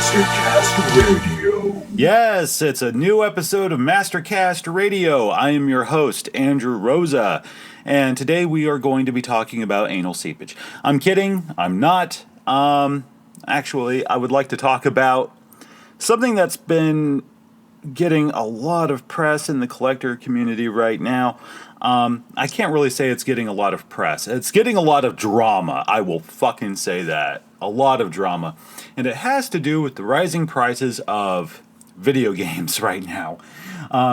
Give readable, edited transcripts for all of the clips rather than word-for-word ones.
Mastercast Radio. Yes, it's a new episode of Mastercast Radio. I am your host, Andrew Rosa, and today we are going to be talking about anal seepage. I'm kidding, I'm not. Actually, I would like to talk about something that's been getting a lot of press in the collector community right now. I can't really say it's getting a lot of press. It's getting a lot of drama. I will fucking say that. A lot of drama. And it has to do with the rising prices of video games right now.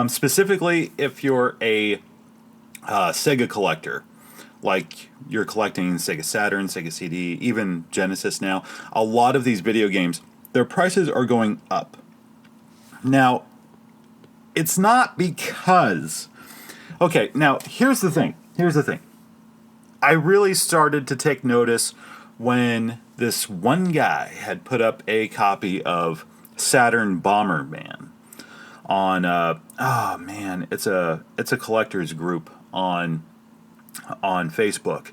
Specifically, if you're a Sega collector, like you're collecting Sega Saturn, Sega CD, even Genesis now, a lot of these video games, their prices are going up. Now, it's not because... Okay, now, here's the thing. I really started to take notice when this one guy had put up a copy of Saturn Bomberman on, it's a collector's group on Facebook.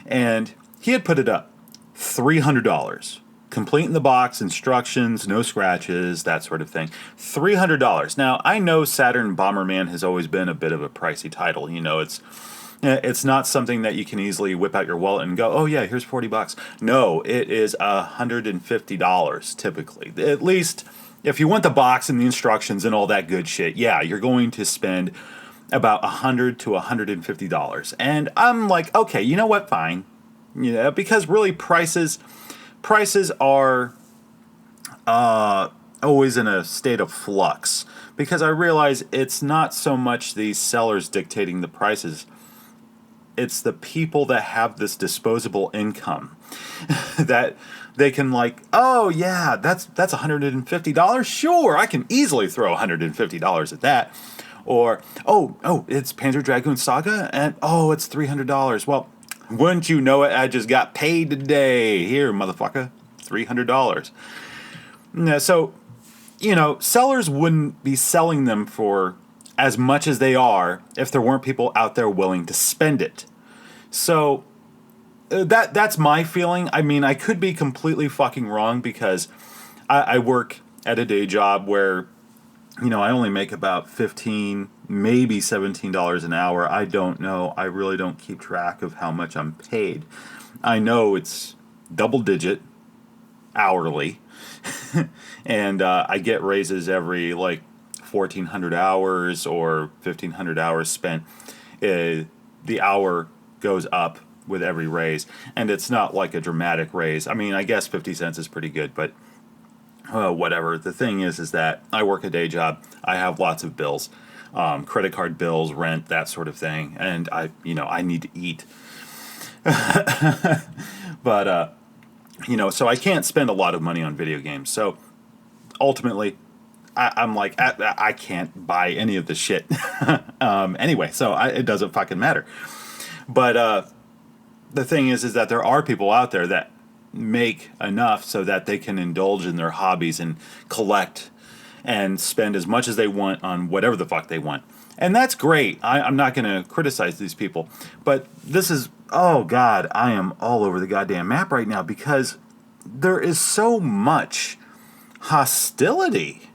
And he had put it up, $300. Complete in the box, instructions, no scratches, that sort of thing. $300. Now, I know Saturn Bomberman has always been a bit of a pricey title. You know, it's not something that you can easily whip out your wallet and go, oh yeah, here's $40. No, it is $150 typically. At least if you want the box and the instructions and all that good shit, yeah, you're going to spend about $100 to $150. And I'm like, okay, you know what, fine. You know, because really prices are always in a state of flux, because I realize it's not so much the sellers dictating the prices, it's the people that have this disposable income that they can like, oh yeah, that's $150, sure, I can easily throw $150 at that. Or oh, it's Panzer Dragoon Saga, and oh, it's $300. Well, wouldn't you know it, I just got paid today. Here, motherfucker, $300. Now, so, you know, sellers wouldn't be selling them for as much as they are if there weren't people out there willing to spend it. So, that's my feeling. I mean, I could be completely fucking wrong, because I work at a day job where, you know, I only make about $15, maybe $17 an hour. I don't know. I really don't keep track of how much I'm paid. I know it's double digit hourly, and I get raises every like 1,400 hours or 1,500 hours spent. The hour goes up with every raise, and it's not like a dramatic raise. I mean, I guess 50 cents is pretty good, but whatever. The thing is that I work a day job. I have lots of bills, credit card bills, rent, that sort of thing, and I need to eat. But so I can't spend a lot of money on video games. So ultimately, I'm like, I can't buy any of this shit. Anyway, so it doesn't fucking matter. But the thing is that there are people out there that make enough so that they can indulge in their hobbies and collect and spend as much as they want on whatever the fuck they want. And that's great. I'm not going to criticize these people. But this is, oh God, I am all over the goddamn map right now, because there is so much hostility.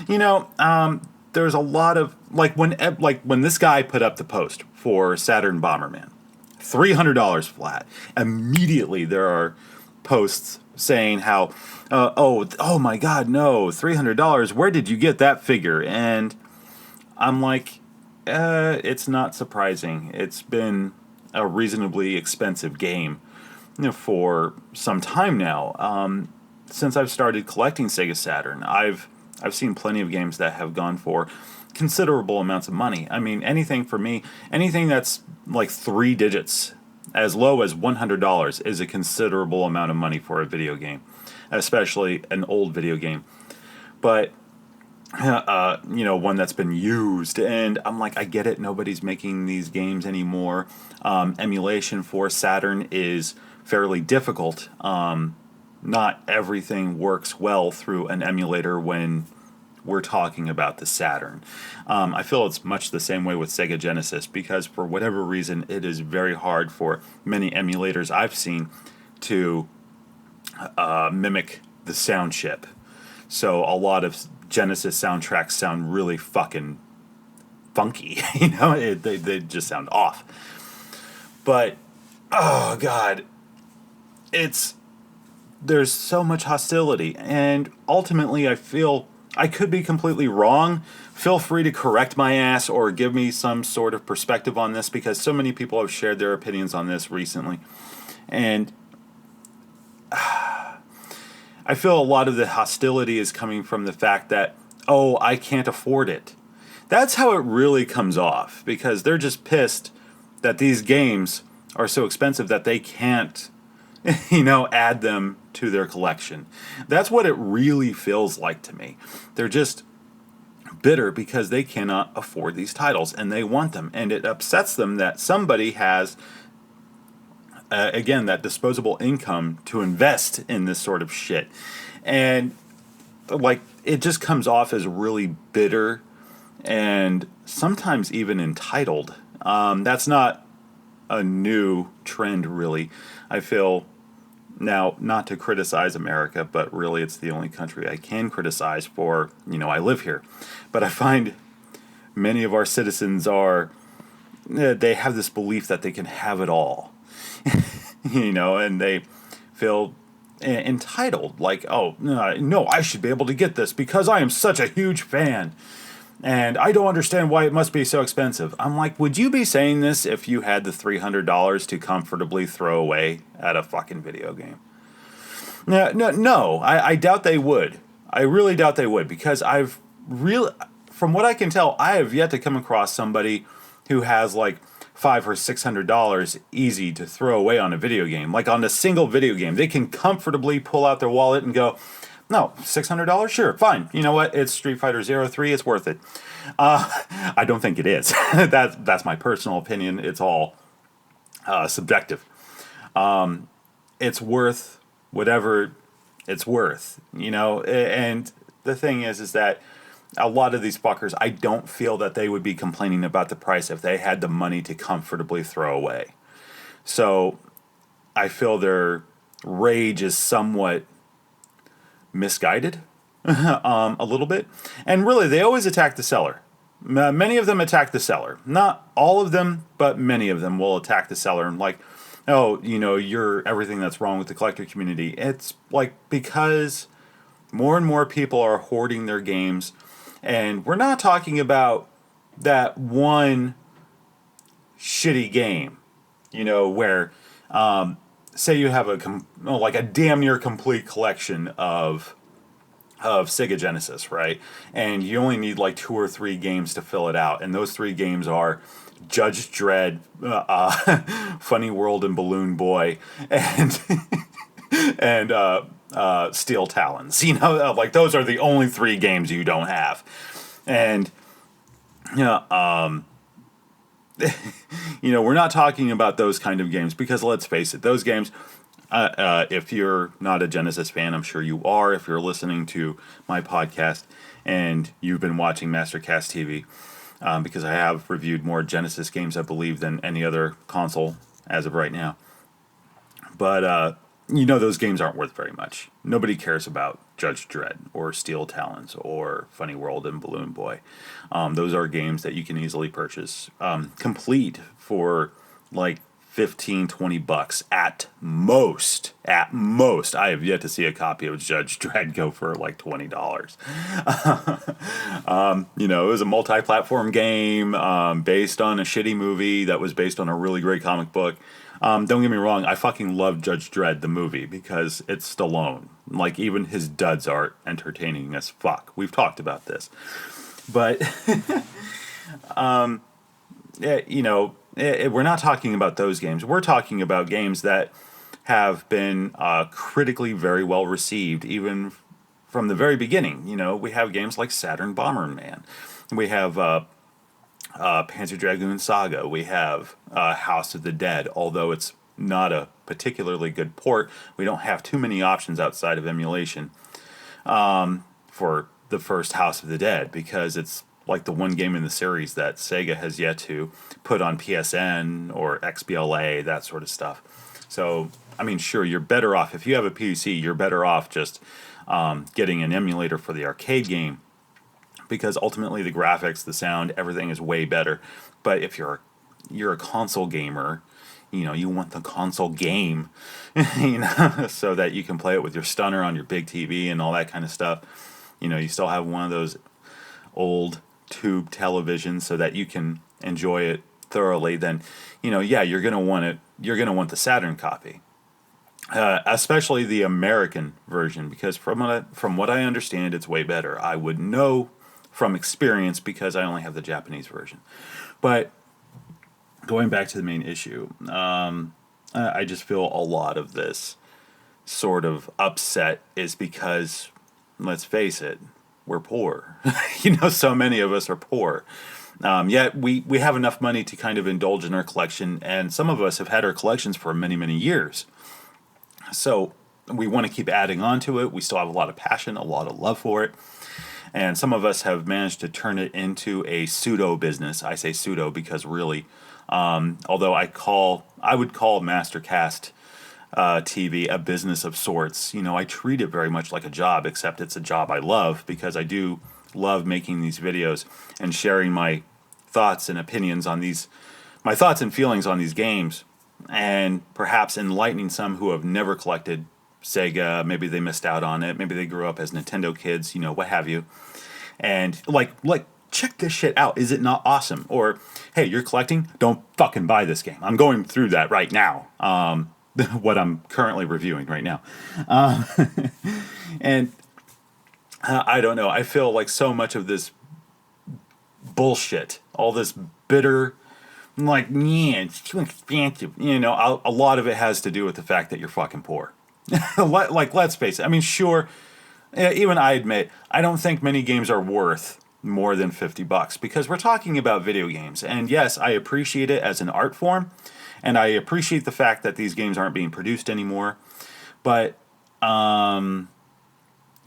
There's a lot of, like when this guy put up the post for Saturn Bomberman, $300 flat. Immediately there are posts saying how, oh my God, no, $300. Where did you get that figure? And I'm like, it's not surprising. It's been a reasonably expensive game, for some time now. Since I've started collecting Sega Saturn, I've seen plenty of games that have gone for considerable amounts of money. I mean, anything that's like 3 digits, as low as $100, is a considerable amount of money for a video game, especially an old video game. But, one that's been used. And I'm like, I get it. Nobody's making these games anymore. Emulation for Saturn is fairly difficult. Not everything works well through an emulator when we're talking about the Saturn. I feel it's much the same way with Sega Genesis, because for whatever reason, it is very hard for many emulators I've seen to mimic the sound chip. So a lot of Genesis soundtracks sound really fucking funky. They just sound off. But oh god, there's so much hostility, and ultimately I feel I could be completely wrong. Feel free to correct my ass or give me some sort of perspective on this, because so many people have shared their opinions on this recently. And I feel a lot of the hostility is coming from the fact that, oh, I can't afford it. That's how it really comes off, because they're just pissed that these games are so expensive that they can't, add them to their collection. That's what it really feels like to me. They're just bitter because they cannot afford these titles and they want them. And it upsets them that somebody has, again, that disposable income to invest in this sort of shit. And, like, it just comes off as really bitter and sometimes even entitled. That's not a new trend, really. I feel now, not to criticize America, but really it's the only country I can criticize for, I live here. But I find many of our citizens they have this belief that they can have it all, and they feel entitled, like, oh, no, I should be able to get this because I am such a huge fan. And I don't understand why it must be so expensive. I'm like, would you be saying this if you had the $300 to comfortably throw away at a fucking video game? No, I doubt they would. I really doubt they would, because from what I can tell, I have yet to come across somebody who has like $500 or $600 easy to throw away on a video game. Like on a single video game, they can comfortably pull out their wallet and go, no, $600? Sure, fine. You know what? It's Street Fighter 03. It's worth it. I don't think it is. That's my personal opinion. It's all subjective. It's worth whatever it's worth, And the thing is that a lot of these fuckers, I don't feel that they would be complaining about the price if they had the money to comfortably throw away. So I feel their rage is somewhat misguided a little bit. And really, they always attack the seller. Many of them attack the seller. Not all of them, but many of them will attack the seller and like, oh, you're everything that's wrong with the collector community. It's like because more and more people are hoarding their games, and we're not talking about that one shitty game, where say you have a damn near complete collection of Sega Genesis, right? And you only need like 2 or 3 games to fill it out, and those 3 games are Judge Dredd, Funny World and Balloon Boy, and and Steel Talons. Like those are the only 3 games you don't have, and we're not talking about those kind of games, because let's face it, those games. If you're not a Genesis fan, I'm sure you are if you're listening to my podcast and you've been watching Mastercast TV, because I have reviewed more Genesis games, I believe, than any other console as of right now. But, those games aren't worth very much. Nobody cares about Judge Dredd or Steel Talons or Funny World and Balloon Boy. Those are games that you can easily purchase complete for like $15-$20 at most. I have yet to see a copy of Judge Dredd go for like $20. It was a multi-platform game based on a shitty movie that was based on a really great comic book. Don't get me wrong, I fucking love Judge Dredd the movie because it's Stallone. Like, even his duds are entertaining as fuck. We've talked about this. But we're not talking about those games. We're talking about games that have been critically very well received, even from the very beginning. We have games like Saturn Bomberman. We have Panzer Dragoon Saga. We have House of the Dead. Although it's not a particularly good port, we don't have too many options outside of emulation for the first House of the Dead, because it's like the one game in the series that Sega has yet to put on PSN or XBLA, that sort of stuff. So, I mean, sure, you're better off, if you have a PC, you're better off just getting an emulator for the arcade game, because ultimately the graphics, the sound, everything is way better. But if you're a console gamer, you want the console game, so that you can play it with your stunner on your big TV and all that kind of stuff. You still have one of those old tube televisions so that you can enjoy it thoroughly. Then, you're gonna want it. You're gonna want the Saturn copy, especially the American version, because from what I understand, it's way better. I would know from experience because I only have the Japanese version. But going back to the main issue, I just feel a lot of this sort of upset is because, let's face it, we're poor. So many of us are poor. Yet we have enough money to kind of indulge in our collection, and some of us have had our collections for many, many years. So we want to keep adding on to it. We still have a lot of passion, a lot of love for it. And some of us have managed to turn it into a pseudo business. I say pseudo because really, although I would call Mastercast TV a business of sorts. I treat it very much like a job, except it's a job I love, because I do love making these videos and sharing my thoughts and opinions on my thoughts and feelings on these games, and perhaps enlightening some who have never collected Sega. Maybe they missed out on it. Maybe they grew up as Nintendo kids, what have you. And like check this shit out. Is it not awesome? Or, hey, you're collecting? Don't fucking buy this game. I'm going through that right now. What I'm currently reviewing right now. And I don't know. I feel like so much of this bullshit, all this bitter, it's too expensive. A lot of it has to do with the fact that you're fucking poor. Let's face it. I mean, sure, even I admit, I don't think many games are worth more than $50, because we're talking about video games. And yes, I appreciate it as an art form, and I appreciate the fact that these games aren't being produced anymore. But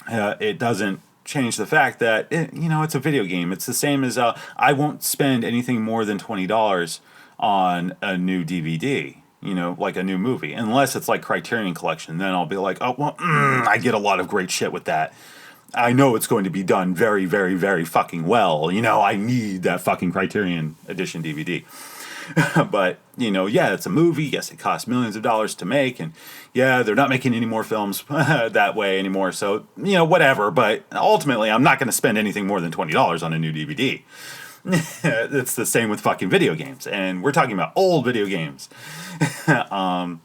it doesn't change the fact that it's a video game. It's the same as I won't spend anything more than $20 on a new DVD. Like a new movie, unless it's like Criterion Collection. Then I'll be like, oh, well, I get a lot of great shit with that. I know it's going to be done very, very, very fucking well. I need that fucking Criterion Edition DVD. But, it's a movie. Yes, it costs millions of dollars to make. And yeah, they're not making any more films that way anymore. So, whatever. But ultimately, I'm not going to spend anything more than $20 on a new DVD. It's the same with fucking video games, and we're talking about old video games. But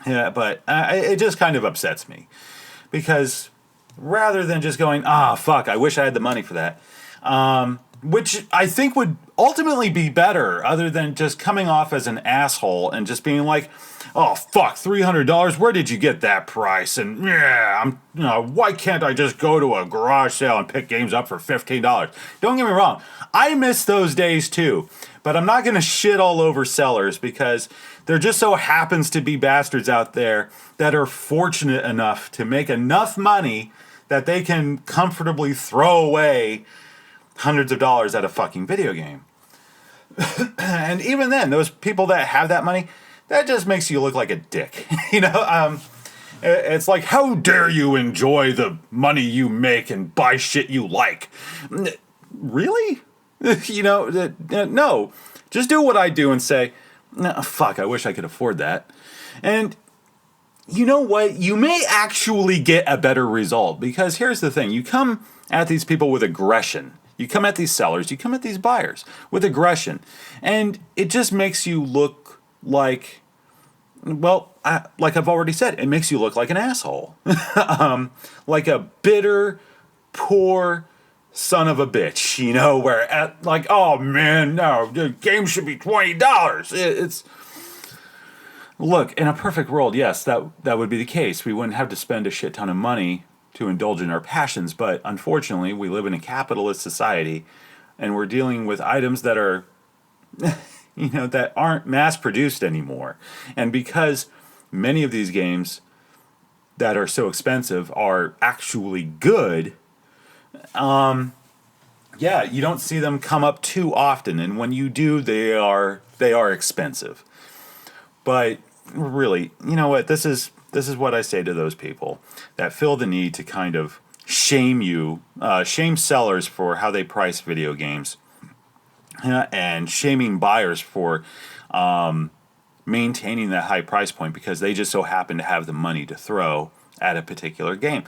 it just kind of upsets me, because rather than just going, fuck, I wish I had the money for that, which I think would ultimately be better, other than just coming off as an asshole and just being like, oh fuck, $300, where did you get that price? And why can't I just go to a garage sale and pick games up for $15? Don't get me wrong, I miss those days too, but I'm not going to shit all over sellers, because there just so happens to be bastards out there that are fortunate enough to make enough money that they can comfortably throw away hundreds of dollars at a fucking video game. And even then, those people that have that money, that just makes you look like a dick. It's like, how dare you enjoy the money you make and buy shit you like? Really? No. Just do what I do and say, no, fuck, I wish I could afford that. And you know what? You may actually get a better result, because here's the thing. You come at these people with aggression. You come at these sellers, you come at these buyers with aggression, and it just makes you look like, well, like I've already said, it makes you look like an asshole. Like a bitter, poor son of a bitch, where oh man, no, the game should be $20. It's look, in a perfect world, yes, that would be the case. We wouldn't have to spend a shit ton of money to indulge in our passions, but unfortunately, we live in a capitalist society, and we're dealing with items that are, that aren't mass-produced anymore. And because many of these games that are so expensive are actually good, you don't see them come up too often, and when you do, they are expensive. But really, you know what, this is this is what I say to those people that feel the need to kind of shame sellers for how they price video games, and shaming buyers for maintaining that high price point because they just so happen to have the money to throw at a particular game.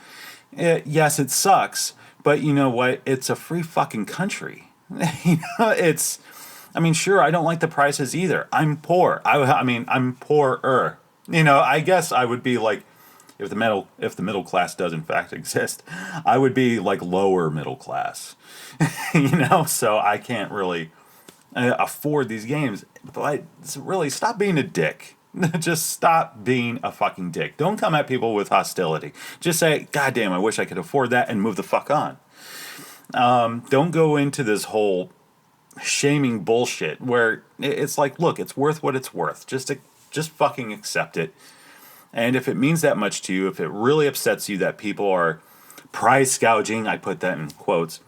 Yes, it sucks, but you know what? It's a free fucking country. I mean, sure, I don't like the prices either. I'm poor. I mean, I'm poorer. I guess I would be like, if the middle class does in fact exist, I would be like lower middle class. So I can't really afford these games. But really, stop being a dick. Just stop being a fucking dick. Don't come at people with hostility. Just say, God damn, I wish I could afford that, and move the fuck on. Don't go into this whole shaming bullshit where it's like, look, it's worth what it's worth. Just fucking accept it. And if it means that much to you, if it really upsets you that people are price gouging, I put that in quotes,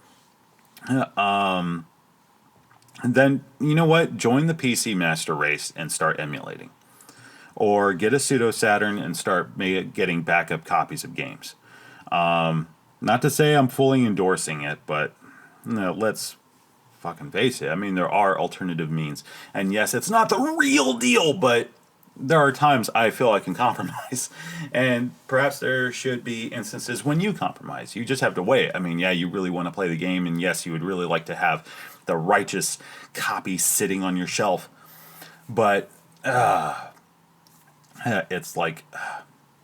then you know what? Join the PC master race and start emulating. Or get a pseudo Saturn and start getting backup copies of games. Not to say I'm fully endorsing it, but let's fucking face it. I mean, there are alternative means. And yes, it's not the real deal, but there are times I feel I can compromise. And perhaps there should be instances when you compromise. You just have to weigh it. I mean, yeah, you really want to play the game, and yes, you would really like to have the righteous copy sitting on your shelf. But it's like,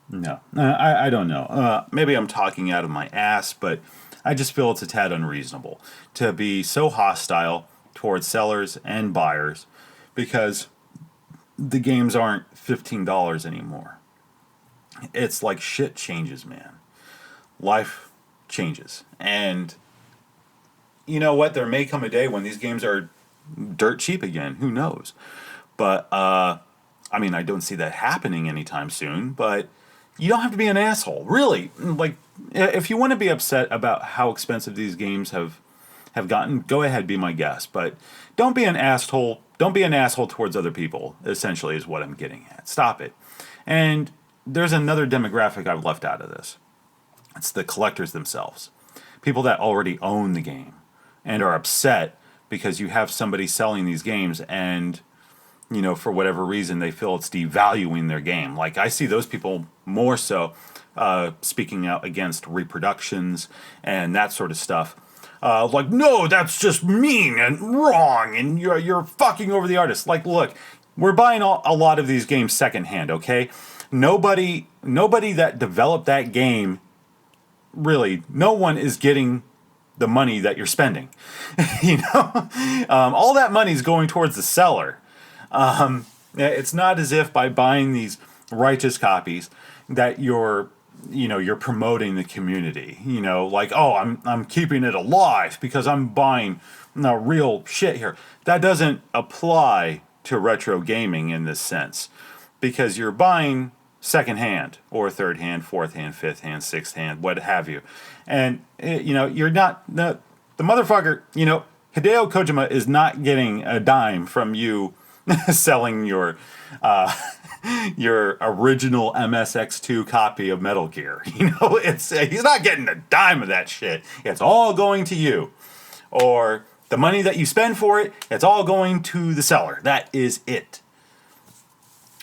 no, I don't know. Maybe I'm talking out of my ass, but I just feel it's a tad unreasonable to be so hostile towards sellers and buyers because the games aren't $15 anymore. It's like shit changes, man. Life changes. And you know what? There may come a day when these games are dirt cheap again. Who knows? But, I mean, I don't see that happening anytime soon, but you don't have to be an asshole. Really. Like, if you want to be upset about how expensive these games have gotten, go ahead, be my guest. But don't be an asshole. Don't be an asshole towards other people, essentially, is what I'm getting at. Stop it. And there's another demographic I've left out of this. It's the collectors themselves. People that already own the game and are upset because you have somebody selling these games and, for whatever reason, they feel it's devaluing their game. Like, I see those people more so speaking out against reproductions and that sort of stuff. Like, no, that's just mean and wrong, and you're fucking over the artist. Like, look, we're buying a lot of these games secondhand, okay? Nobody that developed that game, really, no one is getting the money that you're spending. All that money is going towards the seller. It's not as if by buying these righteous copies that you're promoting the community, like, oh, I'm keeping it alive because I'm buying real shit here. That doesn't apply to retro gaming in this sense, because you're buying secondhand or third hand, fourth hand, fifth hand, sixth hand, what have you. And, you're not, the motherfucker, Hideo Kojima is not getting a dime from you selling your original MSX2 copy of Metal Gear. He's not getting a dime of that shit. It's all going to you. Or the money that you spend for it, it's all going to the seller. That is it.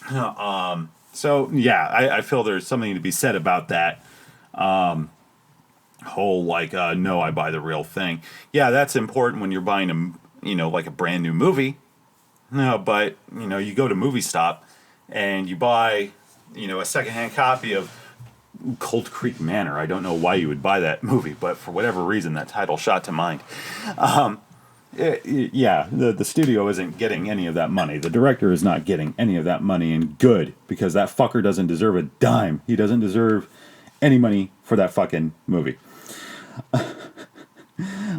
So, yeah, I feel there's something to be said about that. Whole, like, no, I buy the real thing. Yeah, that's important when you're buying like a brand new movie. No, but, you go to Movie Stop and you buy, a secondhand copy of Cold Creek Manor. I don't know why you would buy that movie, but for whatever reason, that title shot to mind. The studio isn't getting any of that money. The director is not getting any of that money, and good, because that fucker doesn't deserve a dime. He doesn't deserve any money for that fucking movie.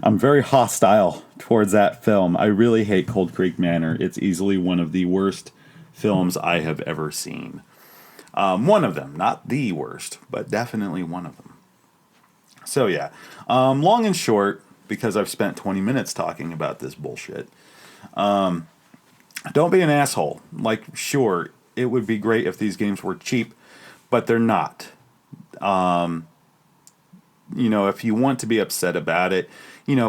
I'm very hostile towards that film. I really hate Cold Creek Manor. It's easily one of the worst films I have ever seen. One of them, not the worst, but definitely one of them. So yeah, long and short, because I've spent 20 minutes talking about this bullshit, don't be an asshole. Like, sure, it would be great if these games were cheap, but they're not. If you want to be upset about it,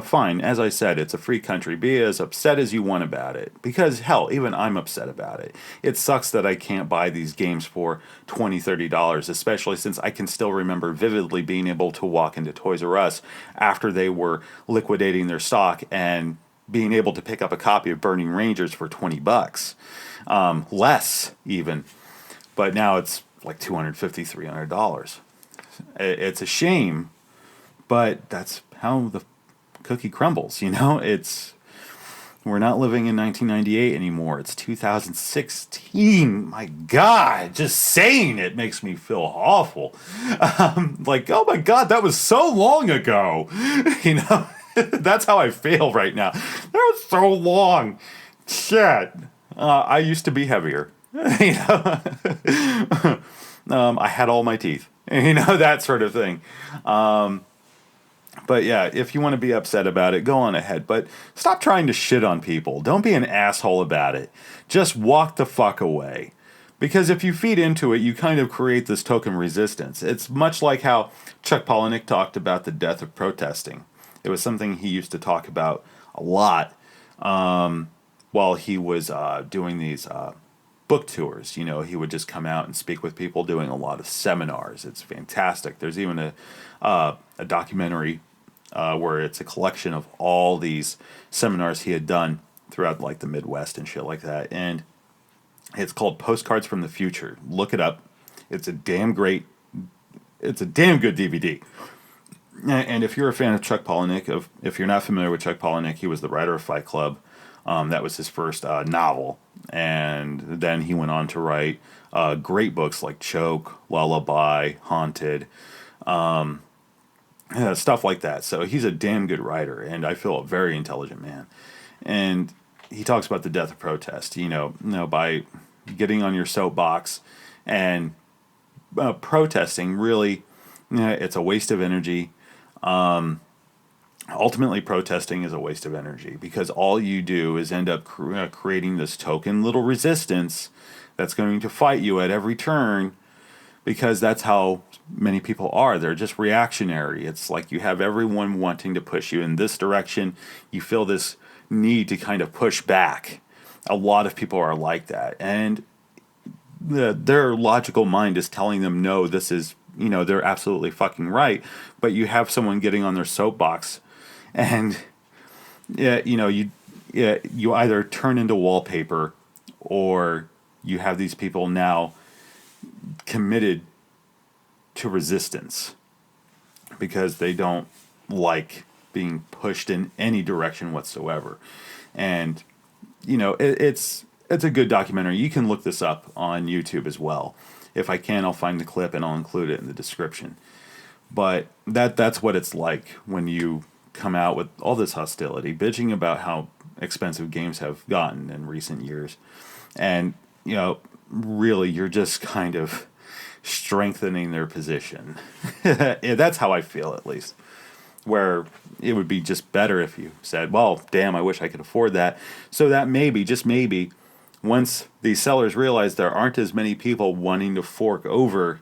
fine. As I said, it's a free country. Be as upset as you want about it. Because, hell, even I'm upset about it. It sucks that I can't buy these games for $20, $30, especially since I can still remember vividly being able to walk into Toys R Us after they were liquidating their stock and being able to pick up a copy of Burning Rangers for $20. Less, even. But now it's like $250, $300. It's a shame, but that's how the cookie crumbles, we're not living in 1998 anymore. It's 2016. My God, just saying it makes me feel awful. Like, oh my God, that was so long ago. That's how I feel right now. That was so long. Shit. I used to be heavier. I had all my teeth. That sort of thing. But yeah, if you want to be upset about it, go on ahead. But stop trying to shit on people. Don't be an asshole about it. Just walk the fuck away. Because if you feed into it, you kind of create this token resistance. It's much like how Chuck Palahniuk talked about the death of protesting. It was something he used to talk about a lot while he was doing these book tours. He would just come out and speak with people doing a lot of seminars. It's fantastic. There's even a documentary where it's a collection of all these seminars he had done throughout like the Midwest and shit like that. And it's called Postcards from the Future. Look it up. It's a damn good DVD. And if you're a fan of Chuck Palahniuk, if you're not familiar with Chuck Palahniuk, he was the writer of Fight Club. That was his first novel. And then he went on to write great books like Choke, Lullaby, Haunted, stuff like that. So he's a damn good writer, and I feel a very intelligent man. And he talks about the death of protest, by getting on your soapbox and protesting, really, it's a waste of energy. Ultimately, protesting is a waste of energy because all you do is end up creating this token little resistance that's going to fight you at every turn, because that's how many people are. They're just reactionary. It's like you have everyone wanting to push you in this direction. You feel this need to kind of push back. A lot of people are like that. And their logical mind is telling them, no, this is, they're absolutely fucking right. But you have someone getting on their soapbox and, you either turn into wallpaper or you have these people now committed to resistance because they don't like being pushed in any direction whatsoever. And it's a good documentary. You can look this up on YouTube as well. If I can, I'll find the clip and I'll include it in the description. But that's what it's like when you come out with all this hostility, bitching about how expensive games have gotten in recent years. And really, you're just kind of strengthening their position. Yeah, that's how I feel, at least. Where it would be just better if you said, well, damn, I wish I could afford that. So that maybe, just maybe, once these sellers realize there aren't as many people wanting to fork over,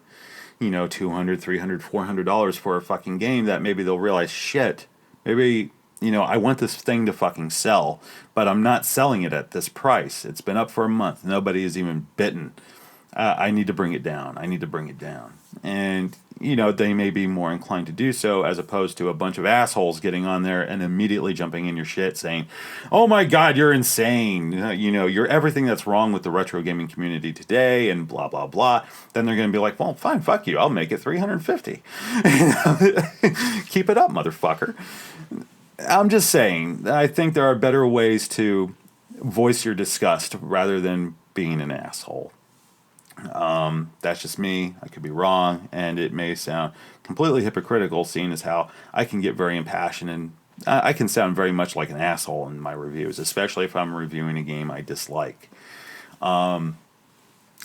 $200, $300, $400 for a fucking game, that maybe they'll realize, shit, maybe, I want this thing to fucking sell, but I'm not selling it at this price. It's been up for a month. Nobody is even bitten. I need to bring it down. And, they may be more inclined to do so as opposed to a bunch of assholes getting on there and immediately jumping in your shit saying, oh my God, you're insane. You're everything that's wrong with the retro gaming community today and blah, blah, blah. Then they're going to be like, well, fine, fuck you. I'll make it $350. Keep it up, motherfucker. I'm just saying, I think there are better ways to voice your disgust rather than being an asshole. That's just me. I could be wrong, and it may sound completely hypocritical, seeing as how I can get very impassioned and I can sound very much like an asshole in my reviews, especially if I'm reviewing a game I dislike. And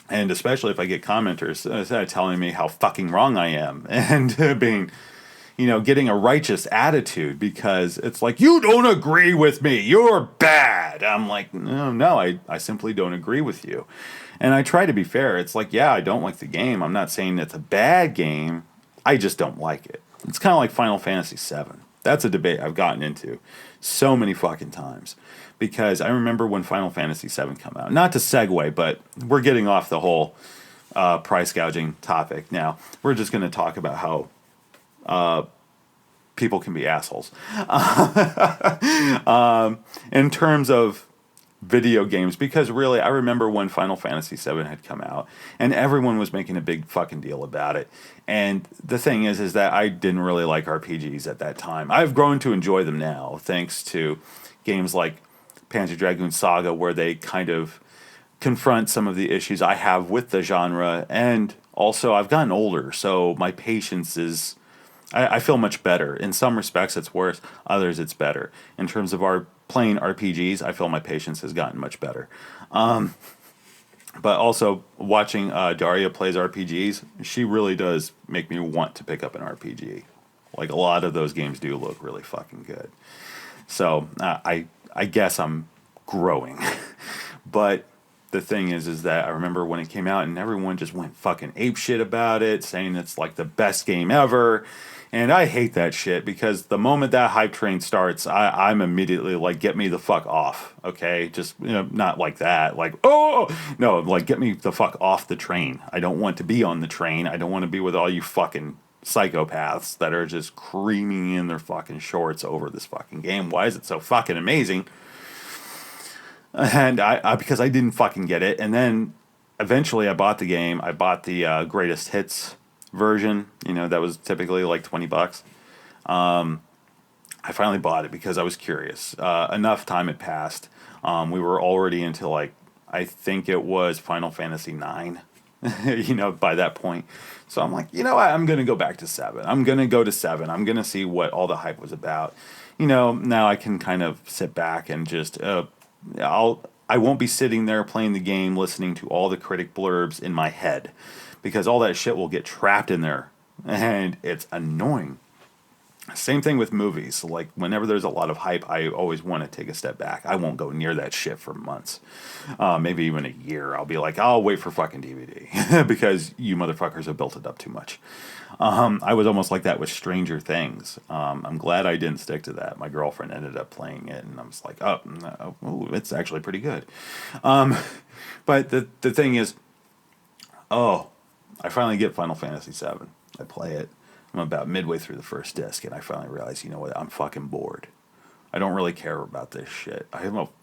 especially if I get commenters telling me how fucking wrong I am and being, getting a righteous attitude because it's like, you don't agree with me, you're bad. I'm like, no, I simply don't agree with you. And I try to be fair. It's like, yeah, I don't like the game. I'm not saying it's a bad game. I just don't like it. It's kind of like Final Fantasy VII. That's a debate I've gotten into so many fucking times. Because I remember when Final Fantasy VII came out. Not to segue, but we're getting off the whole price gouging topic now. We're just going to talk about how people can be assholes. In terms of video games, because really, I remember when Final Fantasy VII had come out, and everyone was making a big fucking deal about it. And the thing is that I didn't really like RPGs at that time. I've grown to enjoy them now, thanks to games like Panzer Dragoon Saga, where they kind of confront some of the issues I have with the genre, and also I've gotten older, so my patience is... I feel much better. In some respects, it's worse. Others, it's better. In terms of our playing RPGs, I feel my patience has gotten much better. But also, watching Daria plays RPGs, she really does make me want to pick up an RPG. Like, a lot of those games do look really fucking good. So, I guess I'm growing. But the thing is that I remember when it came out and everyone just went fucking apeshit about it, saying it's like the best game ever. And I hate that shit because the moment that hype train starts, I'm immediately like, get me the fuck off, okay? Just, not like that. Like, oh! No, like, get me the fuck off the train. I don't want to be on the train. I don't want to be with all you fucking psychopaths that are just creaming in their fucking shorts over this fucking game. Why is it so fucking amazing? And I because I didn't fucking get it. And then eventually I bought the game. I bought the greatest hits version, that was typically like $20. I finally bought it because I was curious. Enough time had passed. We were already into like, I think it was Final Fantasy IX, by that point. So I'm like, I'm going to go back to 7. I'm going to go to 7. I'm going to see what all the hype was about. Now I can kind of sit back and just, I won't be sitting there playing the game, listening to all the critic blurbs in my head. Because all that shit will get trapped in there. And it's annoying. Same thing with movies. Like, whenever there's a lot of hype, I always want to take a step back. I won't go near that shit for months. Maybe even a year. I'll be like, I'll wait for fucking DVD. Because you motherfuckers have built it up too much. I was almost like that with Stranger Things. I'm glad I didn't stick to that. My girlfriend ended up playing it, and I was like, oh, no, it's actually pretty good. But the thing is, I finally get Final Fantasy VII. I play it. I'm about midway through the first disc, and I finally realize, you know what? I'm fucking bored. I don't really care about this shit.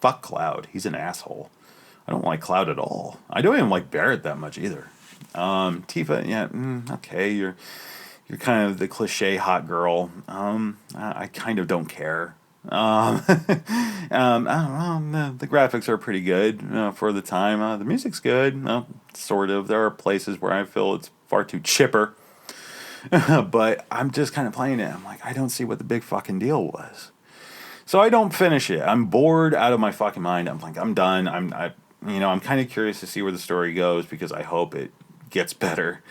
Fuck Cloud. He's an asshole. I don't like Cloud at all. I don't even like Barrett that much either. Tifa, yeah, okay, you're kind of the cliche hot girl. I kind of don't care. I don't know. The graphics are pretty good for the time. The music's good, sort of. There are places where I feel it's far too chipper, but I'm just kind of playing it. I'm like, I don't see what the big fucking deal was, so I don't finish it. I'm bored out of my fucking mind. I'm like, I'm done. I'm kind of curious to see where the story goes because I hope it gets better.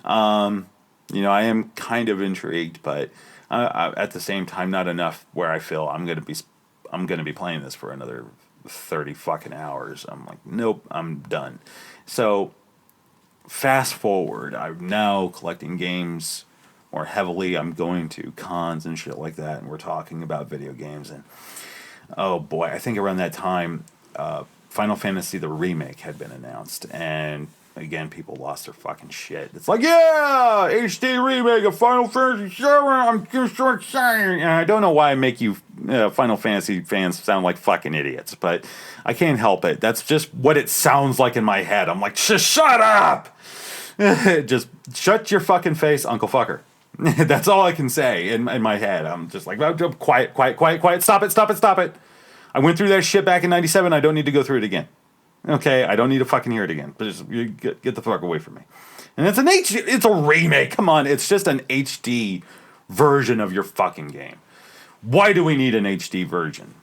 I am kind of intrigued, but. At the same time, not enough where I feel I'm gonna be playing this for another 30 fucking hours. I'm like, nope, I'm done. So, fast forward, I'm now collecting games more heavily. I'm going to cons and shit like that, and we're talking about video games. And oh boy, I think around that time, Final Fantasy the remake had been announced, and again, people lost their fucking shit. It's like, yeah, HD remake of Final Fantasy VII. I'm just so excited. And I don't know why I make you Final Fantasy fans sound like fucking idiots, but I can't help it. That's just what it sounds like in my head. I'm like, shut up! Just shut your fucking face, Uncle Fucker. That's all I can say in my head. I'm just like, quiet. Stop it. I went through that shit back in 97. I don't need to go through it again. Okay, I don't need to fucking hear it again. But just get the fuck away from me. And it's it's a remake. Come on, it's just an HD version of your fucking game. Why do we need an HD version?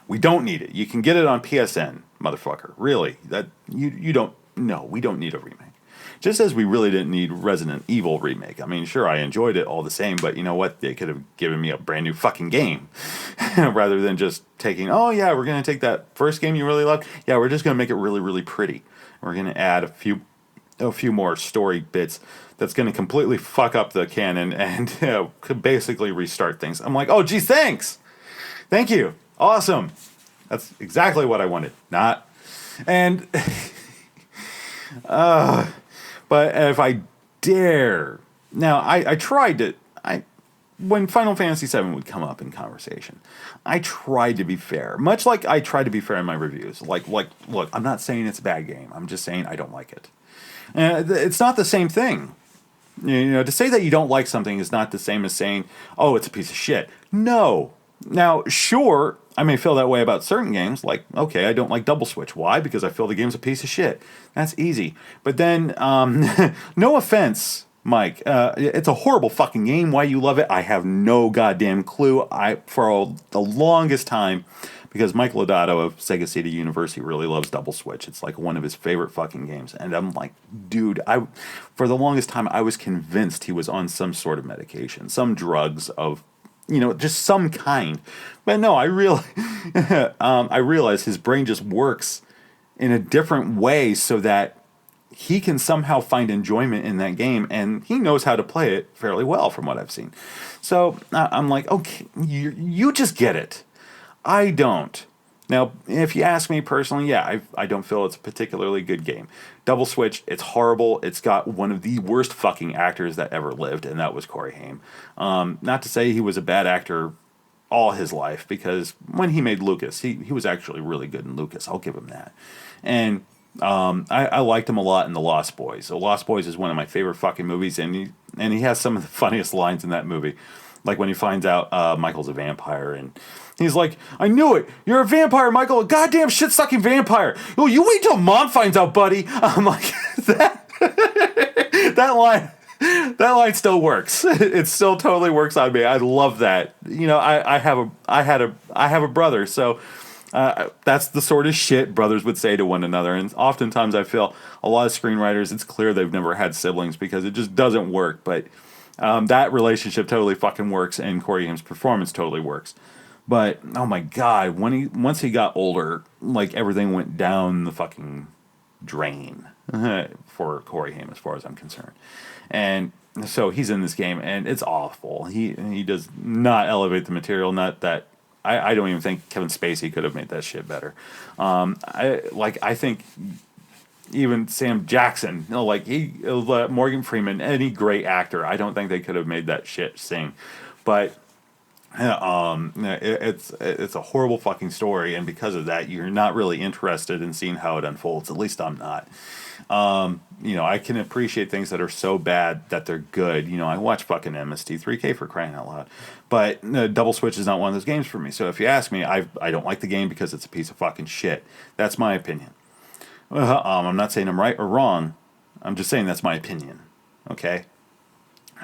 We don't need it. You can get it on PSN, motherfucker. Really? That you don't. No, we don't need a remake. Just as we really didn't need Resident Evil remake. I mean, sure, I enjoyed it all the same, but you know what? They could have given me a brand new fucking game rather than just taking, oh yeah, we're going to take that first game you really loved. Yeah, we're just going to make it really, really pretty. We're going to add a few more story bits that's going to completely fuck up the canon and could basically restart things. I'm like, oh, geez, thanks. Thank you. Awesome. That's exactly what I wanted. Not. And, but if I dare, now I tried to, when Final Fantasy VII would come up in conversation, I tried to be fair, much like I try to be fair in my reviews. Like, look, I'm not saying it's a bad game. I'm just saying I don't like it. It's not the same thing. You know, to say that you don't like something is not the same as saying, oh, it's a piece of shit. No. Now, sure, I may feel that way about certain games. Like, okay, I don't like Double Switch. Why? Because I feel the game's a piece of shit. That's easy. But then, no offense, Mike. It's a horrible fucking game. Why you love it, I have no goddamn clue. For the longest time, because Mike Lodato of Sega City University really loves Double Switch. It's like one of his favorite fucking games. And I'm like, dude, for the longest time, I was convinced he was on some sort of medication, some drugs of, just some kind. But no, I realize his brain just works in a different way so that he can somehow find enjoyment in that game, and he knows how to play it fairly well from what I've seen. So I'm like, okay, you just get it. I don't. Now, if you ask me personally, yeah, I don't feel it's a particularly good game. Double Switch, it's horrible. It's got one of the worst fucking actors that ever lived, and that was Corey Haim. Not to say he was a bad actor all his life, because when he made Lucas, he was actually really good in Lucas. I'll give him that. And I liked him a lot in The Lost Boys. The Lost Boys is one of my favorite fucking movies, and he has some of the funniest lines in that movie. Like when he finds out Michael's a vampire, and he's like, I knew it. You're a vampire, Michael. A goddamn shit-sucking vampire. Oh, you wait till Mom finds out, buddy. I'm like, that line still works. It still totally works on me. I love that. I have a brother, so that's the sort of shit brothers would say to one another. And oftentimes I feel a lot of screenwriters, it's clear they've never had siblings because it just doesn't work. But that relationship totally fucking works, and Corey Haim's performance totally works. But oh my god, once he got older, like everything went down the fucking drain for Corey Haim as far as I'm concerned. And so he's in this game, and it's awful. He does not elevate the material. Not that I don't even think Kevin Spacey could have made that shit better. I think even Sam Jackson, Morgan Freeman, any great actor, I don't think they could have made that shit sing. But it's a horrible fucking story, and because of that, you're not really interested in seeing how it unfolds. At least I'm not. I can appreciate things that are so bad that they're good. I watch fucking MST3K for crying out loud. But Double Switch is not one of those games for me. So if you ask me, I don't like the game because it's a piece of fucking shit. That's my opinion. I'm not saying I'm right or wrong. I'm just saying that's my opinion. Okay?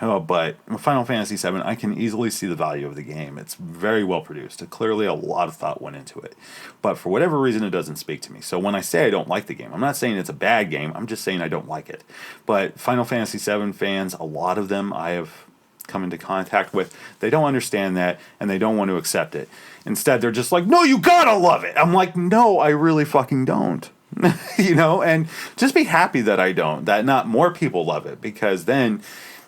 But Final Fantasy VII, I can easily see the value of the game. It's very well produced. Clearly a lot of thought went into it. But for whatever reason, it doesn't speak to me. So when I say I don't like the game, I'm not saying it's a bad game. I'm just saying I don't like it. But Final Fantasy VII fans, a lot of them I have come into contact with, they don't understand that, and they don't want to accept it. Instead, they're just like, no, you gotta love it. I'm like, no, I really fucking don't. And just be happy that I don't, that not more people love it, because then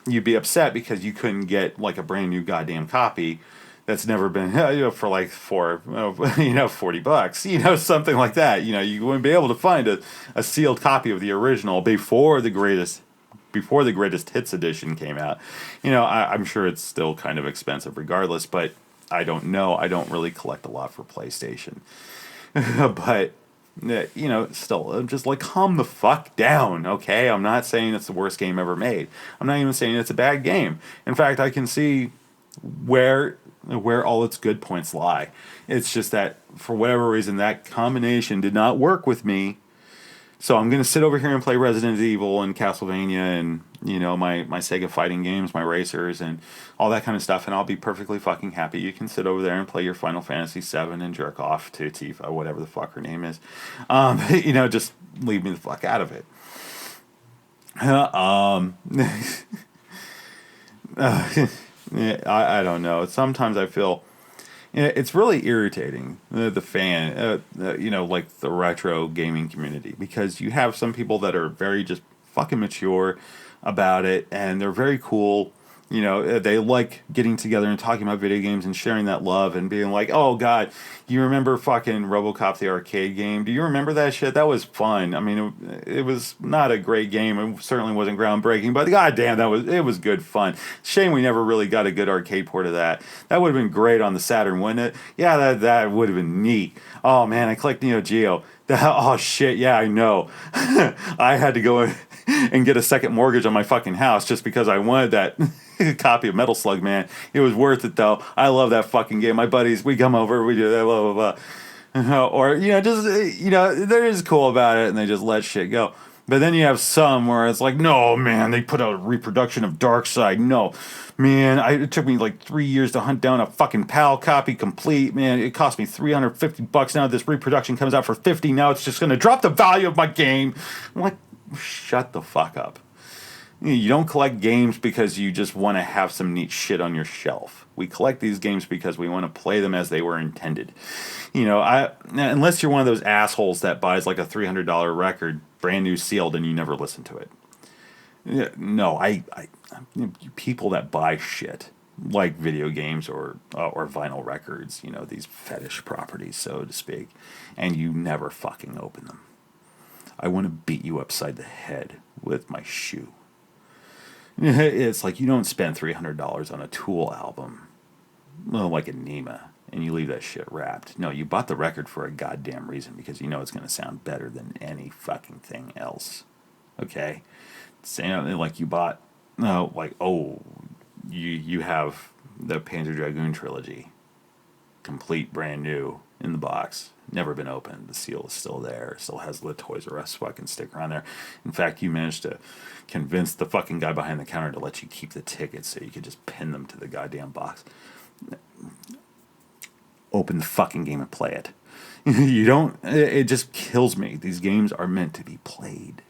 you'd be upset because you couldn't get like a brand new goddamn copy that's never been for like $40, something like that. You wouldn't be able to find a sealed copy of the original before the greatest hits edition came out. I'm sure it's still kind of expensive regardless, but I don't know. I don't really collect a lot for PlayStation. But still, just like calm the fuck down, okay? I'm not saying it's the worst game ever made. I'm not even saying it's a bad game. In fact, I can see where all its good points lie. It's just that for whatever reason, that combination did not work with me. So I'm going to sit over here and play Resident Evil and Castlevania and, my Sega fighting games, my racers, and all that kind of stuff, and I'll be perfectly fucking happy. You can sit over there and play your Final Fantasy VII and jerk off to Tifa, whatever the fuck her name is. Just leave me the fuck out of it. um, yeah, I don't know. Sometimes I feel it's really irritating the fan, like the retro gaming community, because you have some people that are very just fucking mature about it, and they're very cool. They like getting together and talking about video games and sharing that love and being like, "Oh God, you remember fucking RoboCop the arcade game? Do you remember that shit? That was fun. I mean, it was not a great game. It certainly wasn't groundbreaking, but goddamn, it was good fun. Shame we never really got a good arcade port of that. That would have been great on the Saturn, wouldn't it? Yeah, that would have been neat. Oh man, I clicked Neo Geo. Oh shit, yeah, I know. I had to go and get a second mortgage on my fucking house just because I wanted that copy of Metal Slug, man. It was worth it though. I love that fucking game. My buddies, we come over, we do that, blah blah blah. Or they're just cool about it and they just let shit go. But then you have some where it's like, no, man, they put out a reproduction of Darkseid. No, man, it took me like 3 years to hunt down a fucking PAL copy complete. Man, it cost me $350 now. This reproduction comes out for $50. Now it's just going to drop the value of my game. I'm like, shut the fuck up. You don't collect games because you just want to have some neat shit on your shelf. We collect these games because we want to play them as they were intended. Unless you're one of those assholes that buys like a $300 record, brand new sealed, and you never listen to it. No, people that buy shit like video games or vinyl records, these fetish properties, so to speak, and you never fucking open them. I want to beat you upside the head with my shoe. It's like you don't spend $300 on a Tool album, like a Nema, and you leave that shit wrapped. No, you bought the record for a goddamn reason because you know it's going to sound better than any fucking thing else. Okay? Same like you bought, you have the Panzer Dragoon trilogy, complete brand new in the box. Never been opened. The seal is still there. It still has the Toys R Us fucking sticker on there. In fact, you managed to convince the fucking guy behind the counter to let you keep the tickets so you could just pin them to the goddamn box. Open the fucking game and play it. You don't. It just kills me. These games are meant to be played.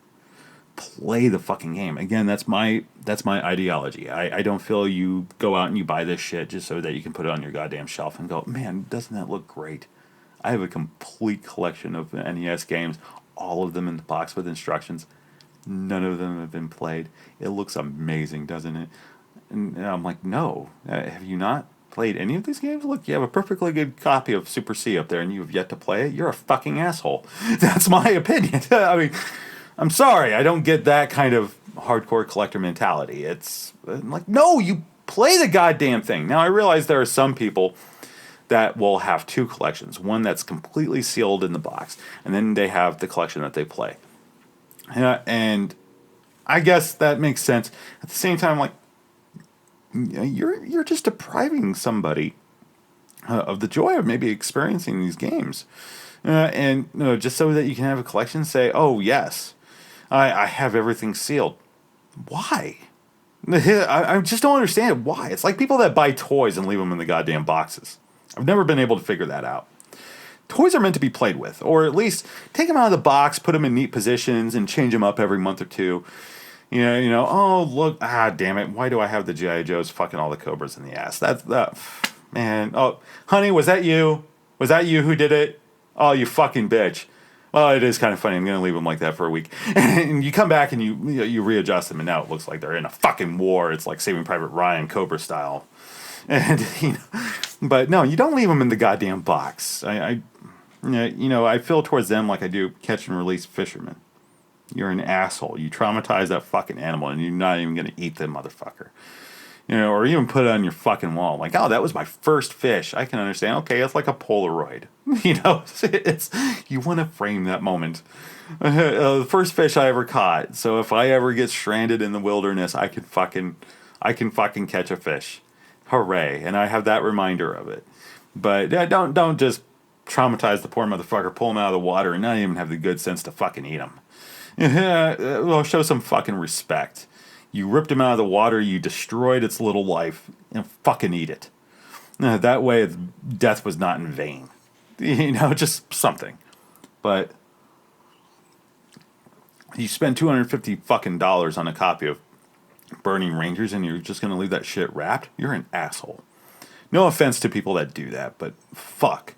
Play the fucking game. Again, that's my ideology. I don't feel you go out and you buy this shit just so that you can put it on your goddamn shelf and go, man, doesn't that look great? I have a complete collection of NES games, all of them in the box with instructions. None of them have been played. It looks amazing, doesn't it? And I'm like, no. Have you not played any of these games? Look, you have a perfectly good copy of Super C up there and you have yet to play it. You're a fucking asshole. That's my opinion. I mean, I'm sorry. I don't get that kind of hardcore collector mentality. It's like, no, you play the goddamn thing. Now, I realize there are some people that will have two collections. One that's completely sealed in the box, and then they have the collection that they play. And I guess that makes sense. At the same time, like, you're just depriving somebody of the joy of maybe experiencing these games. And just so that you can have a collection, say, oh, yes, I have everything sealed. Why? I just don't understand why. It's like people that buy toys and leave them in the goddamn boxes. I've never been able to figure that out. Toys are meant to be played with, or at least take them out of the box, put them in neat positions, and change them up every month or two. Oh, look, damn it, why do I have the G.I. Joes fucking all the Cobras in the ass? Man, oh, honey, was that you? Was that you who did it? Oh, you fucking bitch. Well, it is kind of funny. I'm going to leave them like that for a week. And you come back and you readjust them, and now it looks like they're in a fucking war. It's like Saving Private Ryan, Cobra style. And, but no, you don't leave them in the goddamn box. I feel towards them like I do catch and release fishermen. You're an asshole. You traumatize that fucking animal, and you're not even going to eat the motherfucker. Or even put it on your fucking wall. Like, oh, that was my first fish. I can understand. Okay, it's like a Polaroid. It's you want to frame that moment. The first fish I ever caught. So if I ever get stranded in the wilderness, I can fucking catch a fish. Hooray. And I have that reminder of it. But don't just traumatize the poor motherfucker, pull him out of the water, and not even have the good sense to fucking eat him. Well, show some fucking respect. You ripped him out of the water, you destroyed its little life, and fucking eat it. That way, its death was not in vain. Just something. But You spend $250 fucking dollars on a copy of Burning Rangers and you're just gonna leave that shit wrapped? You're an asshole. No offense to people that do that, but fuck.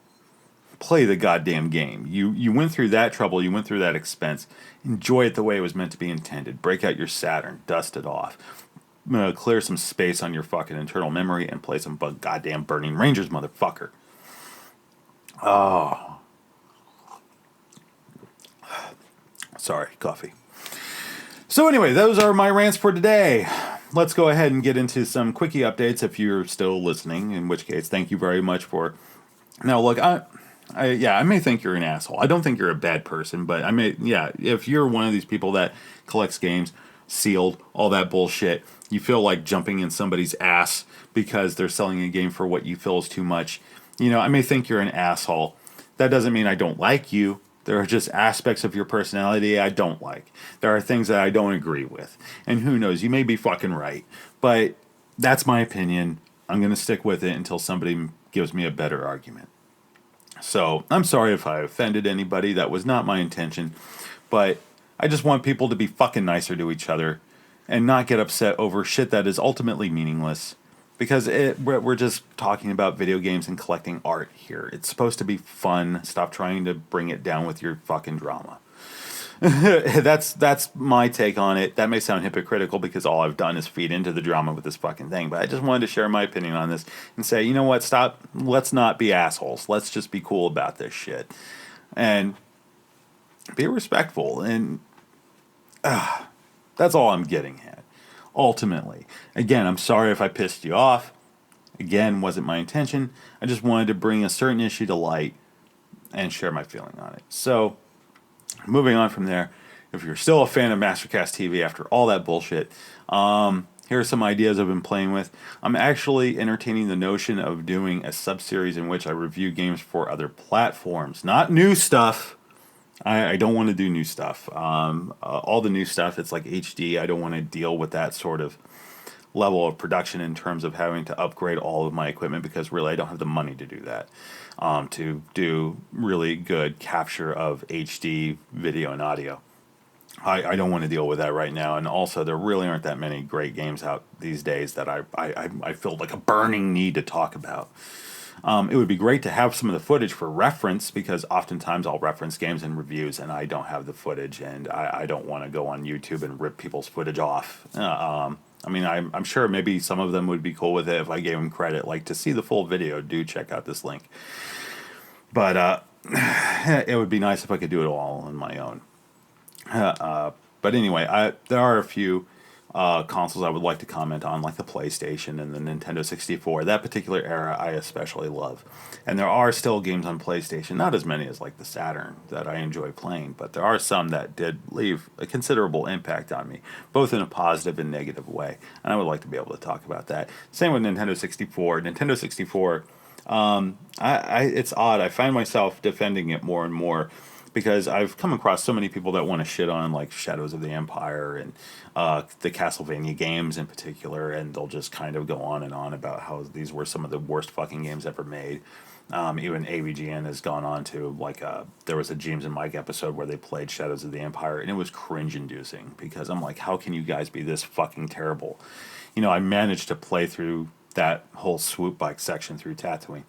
Play the goddamn game. You went through that trouble, you went through that expense. Enjoy it the way it was meant to be intended. Break out your Saturn, dust it off. Clear some space on your fucking internal memory and play some goddamn Burning Rangers, motherfucker. Oh. Sorry, coffee. So anyway, those are my rants for today. Let's go ahead and get into some quickie updates if you're still listening, in which case, thank you very much for... Now, look, I may think you're an asshole. I don't think you're a bad person, but if you're one of these people that collects games, sealed, all that bullshit, you feel like jumping in somebody's ass because they're selling a game for what you feel is too much, I may think you're an asshole. That doesn't mean I don't like you. There are just aspects of your personality I don't like. There are things that I don't agree with. And who knows, you may be fucking right. But that's my opinion. I'm going to stick with it until somebody gives me a better argument. So, I'm sorry if I offended anybody. That was not my intention. But I just want people to be fucking nicer to each other and not get upset over shit that is ultimately meaningless. Because we're just talking about video games and collecting art here. It's supposed to be fun. Stop trying to bring it down with your fucking drama. That's my take on it. That may sound hypocritical because all I've done is feed into the drama with this fucking thing. But I just wanted to share my opinion on this and say, you know what? Stop. Let's not be assholes. Let's just be cool about this shit. And be respectful. And that's all I'm getting at. Ultimately. Again, I'm sorry if I pissed you off. Again, wasn't my intention. I just wanted to bring a certain issue to light and share my feeling on it. So, moving on from there, if you're still a fan of Mastercast TV after all that bullshit, here are some ideas I've been playing with. I'm actually entertaining the notion of doing a sub-series in which I review games for other platforms. Not new stuff. I don't want to do new stuff. All the new stuff, it's like HD. I don't want to deal with that sort of level of production in terms of having to upgrade all of my equipment because really I don't have the money to do that. To do really good capture of HD video and audio. I don't want to deal with that right now. And also, there really aren't that many great games out these days that I feel like a burning need to talk about. It would be great to have some of the footage for reference because oftentimes I'll reference games in reviews and I don't have the footage and I don't want to go on YouTube and rip people's footage off. I'm sure maybe some of them would be cool with it if I gave them credit. Like, to see the full video, do check out this link. But it would be nice if I could do it all on my own. But anyway, there are a few consoles I would like to comment on, like the PlayStation and the Nintendo 64. That particular era I especially love. And there are still games on PlayStation, not as many as like the Saturn that I enjoy playing, but there are some that did leave a considerable impact on me, both in a positive and negative way. And I would like to be able to talk about that. Same with Nintendo 64. Nintendo 64, it's odd. I find myself defending it more and more because I've come across so many people that want to shit on like Shadows of the Empire and the Castlevania games in particular, and they'll just kind of go on and on about how these were some of the worst fucking games ever made. Even AVGN has gone on to, like, there was a James and Mike episode where they played Shadows of the Empire, and it was cringe-inducing, because I'm like, how can you guys be this fucking terrible? I managed to play through that whole swoop bike section through Tatooine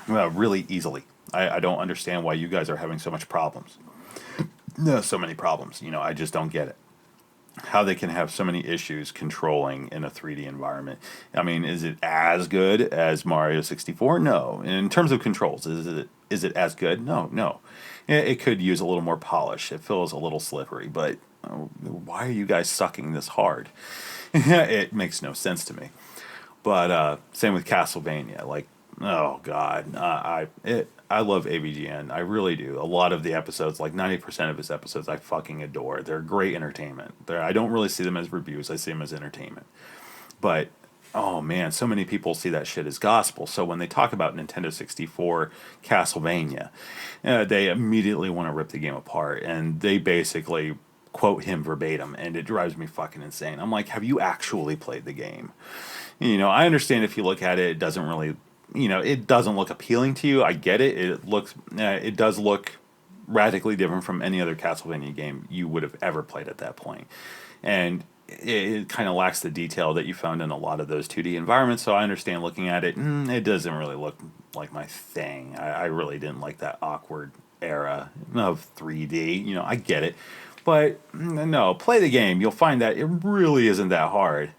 really easily. I don't understand why you guys are having so much problems. No, so many problems. I just don't get it. How they can have so many issues controlling in a 3D environment. I mean, is it as good as Mario 64? No. In terms of controls, is it as good? No. It could use a little more polish. It feels a little slippery, but why are you guys sucking this hard? It makes no sense to me. But same with Castlevania. Like, oh God, I love AVGN. I really do. A lot of the episodes, like 90% of his episodes, I fucking adore. They're great entertainment. I don't really see them as reviews. I see them as entertainment. But, oh man, so many people see that shit as gospel. So when they talk about Nintendo 64 Castlevania, they immediately want to rip the game apart. And they basically quote him verbatim. And it drives me fucking insane. I'm like, have you actually played the game? I understand if you look at it, it doesn't really... it doesn't look appealing to you. I get it. It does look radically different from any other Castlevania game you would have ever played at that point. And it kind of lacks the detail that you found in a lot of those 2D environments, so I understand looking at it, it doesn't really look like my thing. I really didn't like that awkward era of 3D. I get it. But no, play the game. You'll find that it really isn't that hard.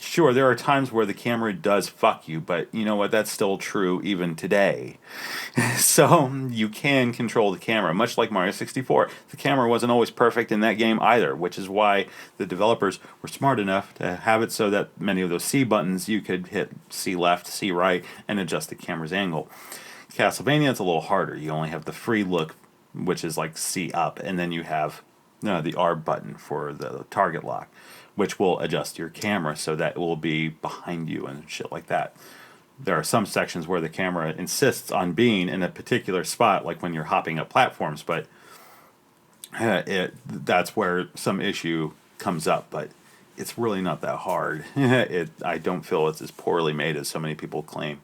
Sure, there are times where the camera does fuck you, but you know what? That's still true even today. So you can control the camera, much like Mario 64. The camera wasn't always perfect in that game either, which is why the developers were smart enough to have it so that many of those C buttons you could hit C left, C right, and adjust the camera's angle. Castlevania, it's a little harder. You only have the free look, which is like C up, and then you have the R button for the target lock, which will adjust your camera so that it will be behind you and shit like that. There are some sections where the camera insists on being in a particular spot, like when you're hopping up platforms, but that's where some issue comes up, but it's really not that hard. I don't feel it's as poorly made as so many people claim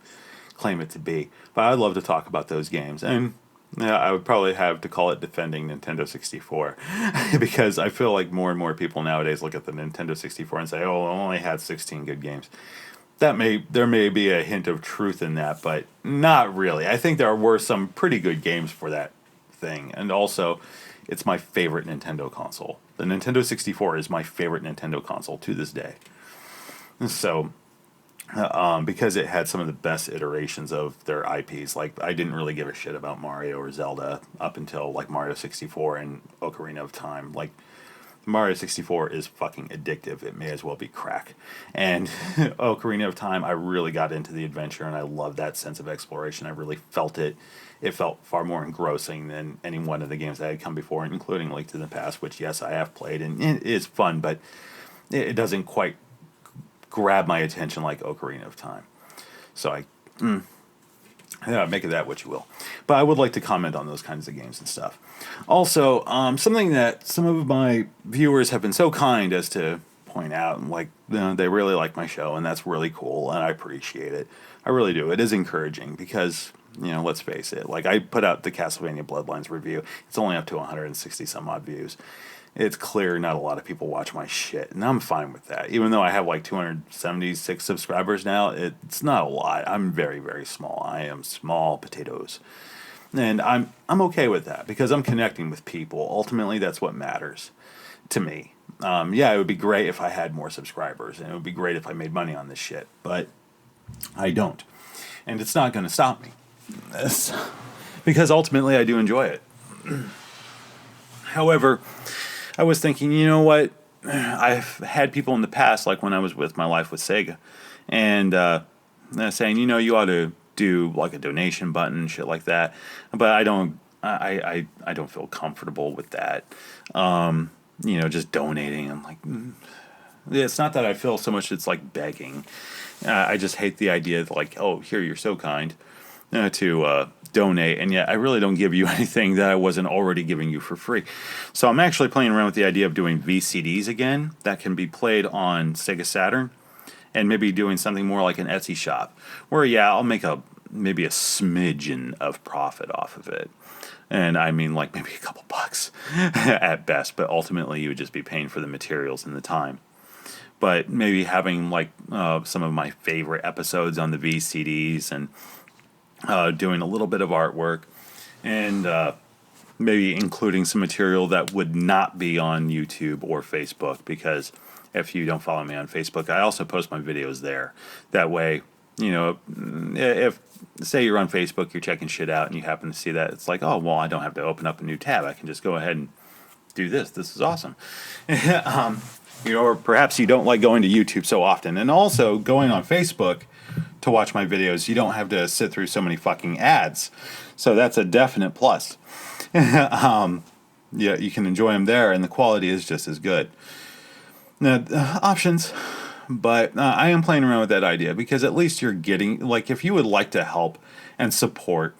it to be. But I'd love to talk about those games, and I would probably have to call it defending Nintendo 64 because I feel like more and more people nowadays look at the Nintendo 64 and say, "Oh, it only had 16 good games." There may be a hint of truth in that, but not really. I think there were some pretty good games for that thing, and also, it's my favorite Nintendo console. The Nintendo 64 is my favorite Nintendo console to this day. So, because it had some of the best iterations of their IPs. Like, I didn't really give a shit about Mario or Zelda up until like Mario 64 and Ocarina of Time. Like, Mario 64 is fucking addictive. It may as well be crack. And Ocarina of Time, I really got into the adventure, and I love that sense of exploration. I really felt it. It felt far more engrossing than any one of the games that had come before, including Link to the Past, which, yes, I have played, and it is fun, but it doesn't quite grab my attention like Ocarina of Time. So make of that what you will. But I would like to comment on those kinds of games and stuff. Also, something that some of my viewers have been so kind as to point out, and they really like my show, and that's really cool, and I appreciate it. I really do. It is encouraging because, let's face it, like, I put out the Castlevania Bloodlines review. It's only up to 160 some odd views. It's clear not a lot of people watch my shit, and I'm fine with that. Even though I have like 276 subscribers now, it's not a lot. I'm very, very small. I am small potatoes. And I'm okay with that because I'm connecting with people. Ultimately, that's what matters to me. It would be great if I had more subscribers, and it would be great if I made money on this shit, but I don't. And it's not going to stop me. Because ultimately I do enjoy it. However, I was thinking, you know what? I've had people in the past, like when I was with my life with Sega, and saying, you ought to do like a donation button, shit like that. But I don't feel comfortable with that. Just donating. I'm like, it's not that I feel so much it's like begging. I just hate the idea that, like, oh, here, you're so kind to donate, and yet I really don't give you anything that I wasn't already giving you for free. So I'm actually playing around with the idea of doing VCDs again that can be played on Sega Saturn, and maybe doing something more like an Etsy shop, where, I'll make maybe a smidgen of profit off of it. And I mean, like, maybe a couple bucks at best, but ultimately you would just be paying for the materials and the time. But maybe having, like, some of my favorite episodes on the VCDs, and doing a little bit of artwork, and maybe including some material that would not be on YouTube or Facebook, because if you don't follow me on Facebook, I also post my videos there. That way, if, say you're on Facebook, you're checking shit out, and you happen to see that, it's like, oh, well, I don't have to open up a new tab. I can just go ahead and do this. This is awesome. Or perhaps you don't like going to YouTube so often. And also, going on Facebook to watch my videos, you don't have to sit through so many fucking ads. So that's a definite plus. You can enjoy them there, and the quality is just as good. Now, options. But I am playing around with that idea, because at least you're getting, like, if you would like to help and support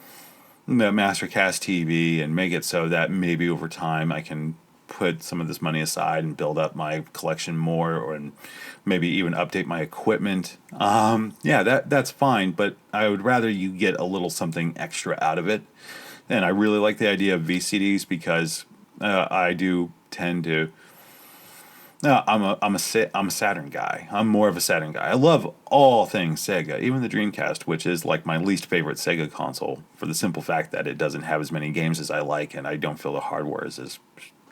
the Mastercast TV and make it so that maybe over time I can put some of this money aside and build up my collection more, or maybe even update my equipment, that's fine, but I would rather you get a little something extra out of it and I really like the idea of VCDs because I do tend to. No, I'm a Saturn guy. I'm more of a Saturn guy. I love all things Sega, even the Dreamcast, which is like my least favorite Sega console for the simple fact that it doesn't have as many games as I like, and I don't feel the hardware is as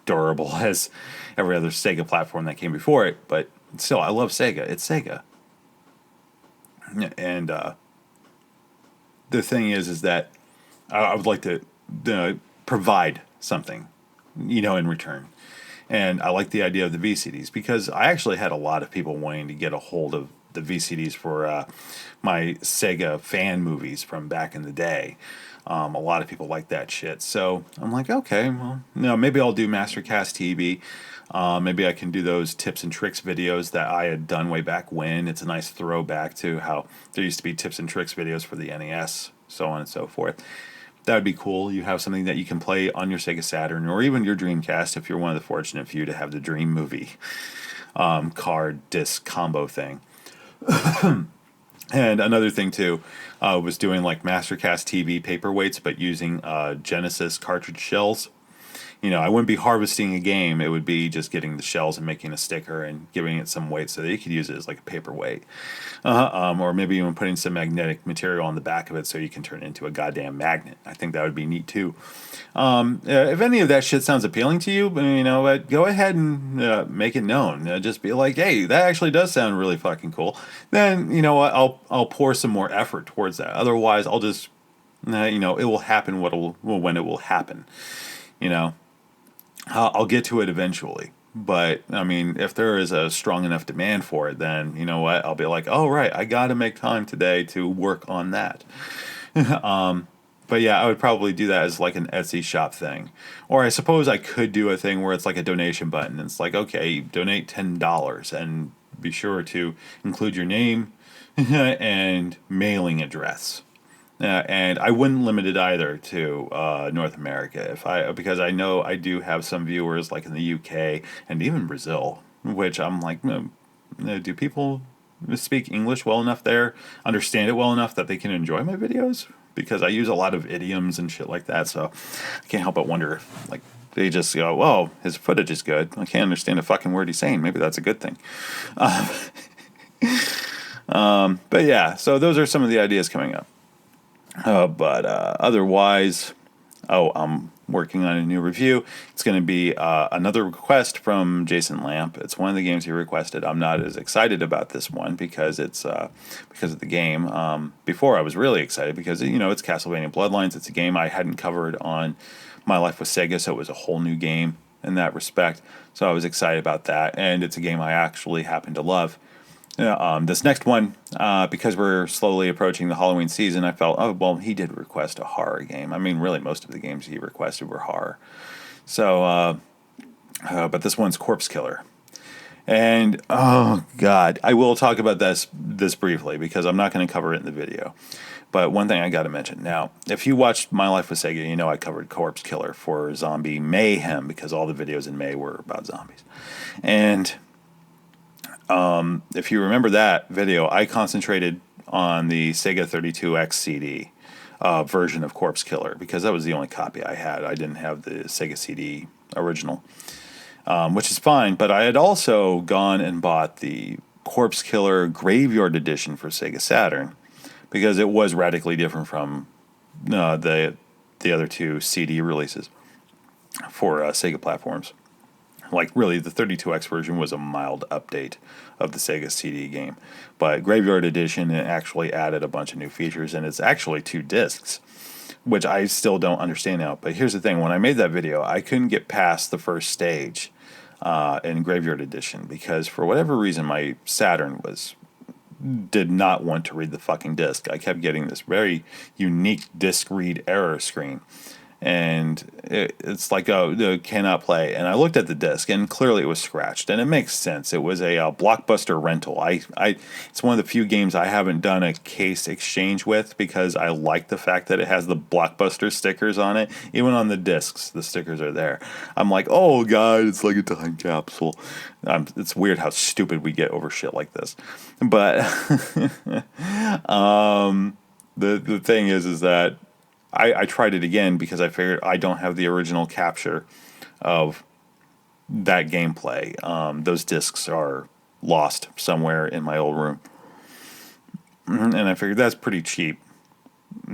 durable as every other Sega platform that came before it. But still, I love Sega. It's Sega, and the thing is that I would like to provide something, in return. And I like the idea of the VCDs because I actually had a lot of people wanting to get a hold of the VCDs for my Sega fan movies from back in the day. A lot of people like that shit. So I'm like, okay, well, maybe I'll do Mastercast TV. Maybe I can do those tips and tricks videos that I had done way back when. It's a nice throwback to how there used to be tips and tricks videos for the NES, so on and so forth. That would be cool. You have something that you can play on your Sega Saturn or even your Dreamcast if you're one of the fortunate few to have the Dream Movie card disc combo thing. And another thing too was doing like Mastercast TV paperweights, but using Genesis cartridge shells. I wouldn't be harvesting a game. It would be just getting the shells and making a sticker and giving it some weight so that you could use it as like a paperweight. Or maybe even putting some magnetic material on the back of it so you can turn it into a goddamn magnet. I think that would be neat too. If any of that shit sounds appealing to you, go ahead and make it known. Just be like, hey, that actually does sound really fucking cool. Then, you know what, I'll pour some more effort towards that. Otherwise, I'll just, it will happen when it will happen. I'll get to it eventually. But, if there is a strong enough demand for it, then, you know what, I'll be like, oh, right, I got to make time today to work on that. But yeah, I would probably do that as like an Etsy shop thing. Or I suppose I could do a thing where it's like a donation button. It's like, okay, donate $10 and be sure to include your name and mailing address. And I wouldn't limit it either to North America because I know I do have some viewers like in the UK and even Brazil, which I'm like, do people speak English well enough there, understand it well enough that they can enjoy my videos? Because I use a lot of idioms and shit like that, so I can't help but wonder if like they just go, well, his footage is good. I can't understand a fucking word he's saying. Maybe that's a good thing. But yeah, so those are some of the ideas coming up. But otherwise, I'm working on a new review. It's going to be another request from Jason Lamp. It's one of the games he requested. I'm not as excited about this one because it's because of the game. Before I was really excited because it's Castlevania Bloodlines. It's a game I hadn't covered on My Life with Sega, so it was a whole new game in that respect. So I was excited about that, and it's a game I actually happen to love. This next one, because we're slowly approaching the Halloween season, I felt, oh, well, he did request a horror game. Really, most of the games he requested were horror. So, but this one's Corpse Killer. And, oh, God, I will talk about this briefly because I'm not going to cover it in the video. But one thing I got to mention. Now, if you watched My Life with Sega, I covered Corpse Killer for Zombie Mayhem because all the videos in May were about zombies. And if you remember that video, I concentrated on the Sega 32X CD version of Corpse Killer because that was the only copy I had. I didn't have the Sega CD original, which is fine. But I had also gone and bought the Corpse Killer Graveyard Edition for Sega Saturn because it was radically different from the other two CD releases for Sega platforms. Like, really, the 32X version was a mild update of the Sega CD game. But Graveyard Edition actually added a bunch of new features, and it's actually 2 discs, which I still don't understand now. But here's the thing. When I made that video, I couldn't get past the first stage in Graveyard Edition because, for whatever reason, my Saturn did not want to read the fucking disc. I kept getting this very unique disc read error screen. And it's like, oh, cannot play. And I looked at the disc, and clearly it was scratched. And it makes sense. It was a Blockbuster rental. It's one of the few games I haven't done a case exchange with because I like the fact that it has the Blockbuster stickers on it. Even on the discs, the stickers are there. I'm like, oh, God, it's like a time capsule. It's weird how stupid we get over shit like this. But the thing is that I tried it again because I figured I don't have the original capture of that gameplay. Those discs are lost somewhere in my old room. And I figured that's pretty cheap,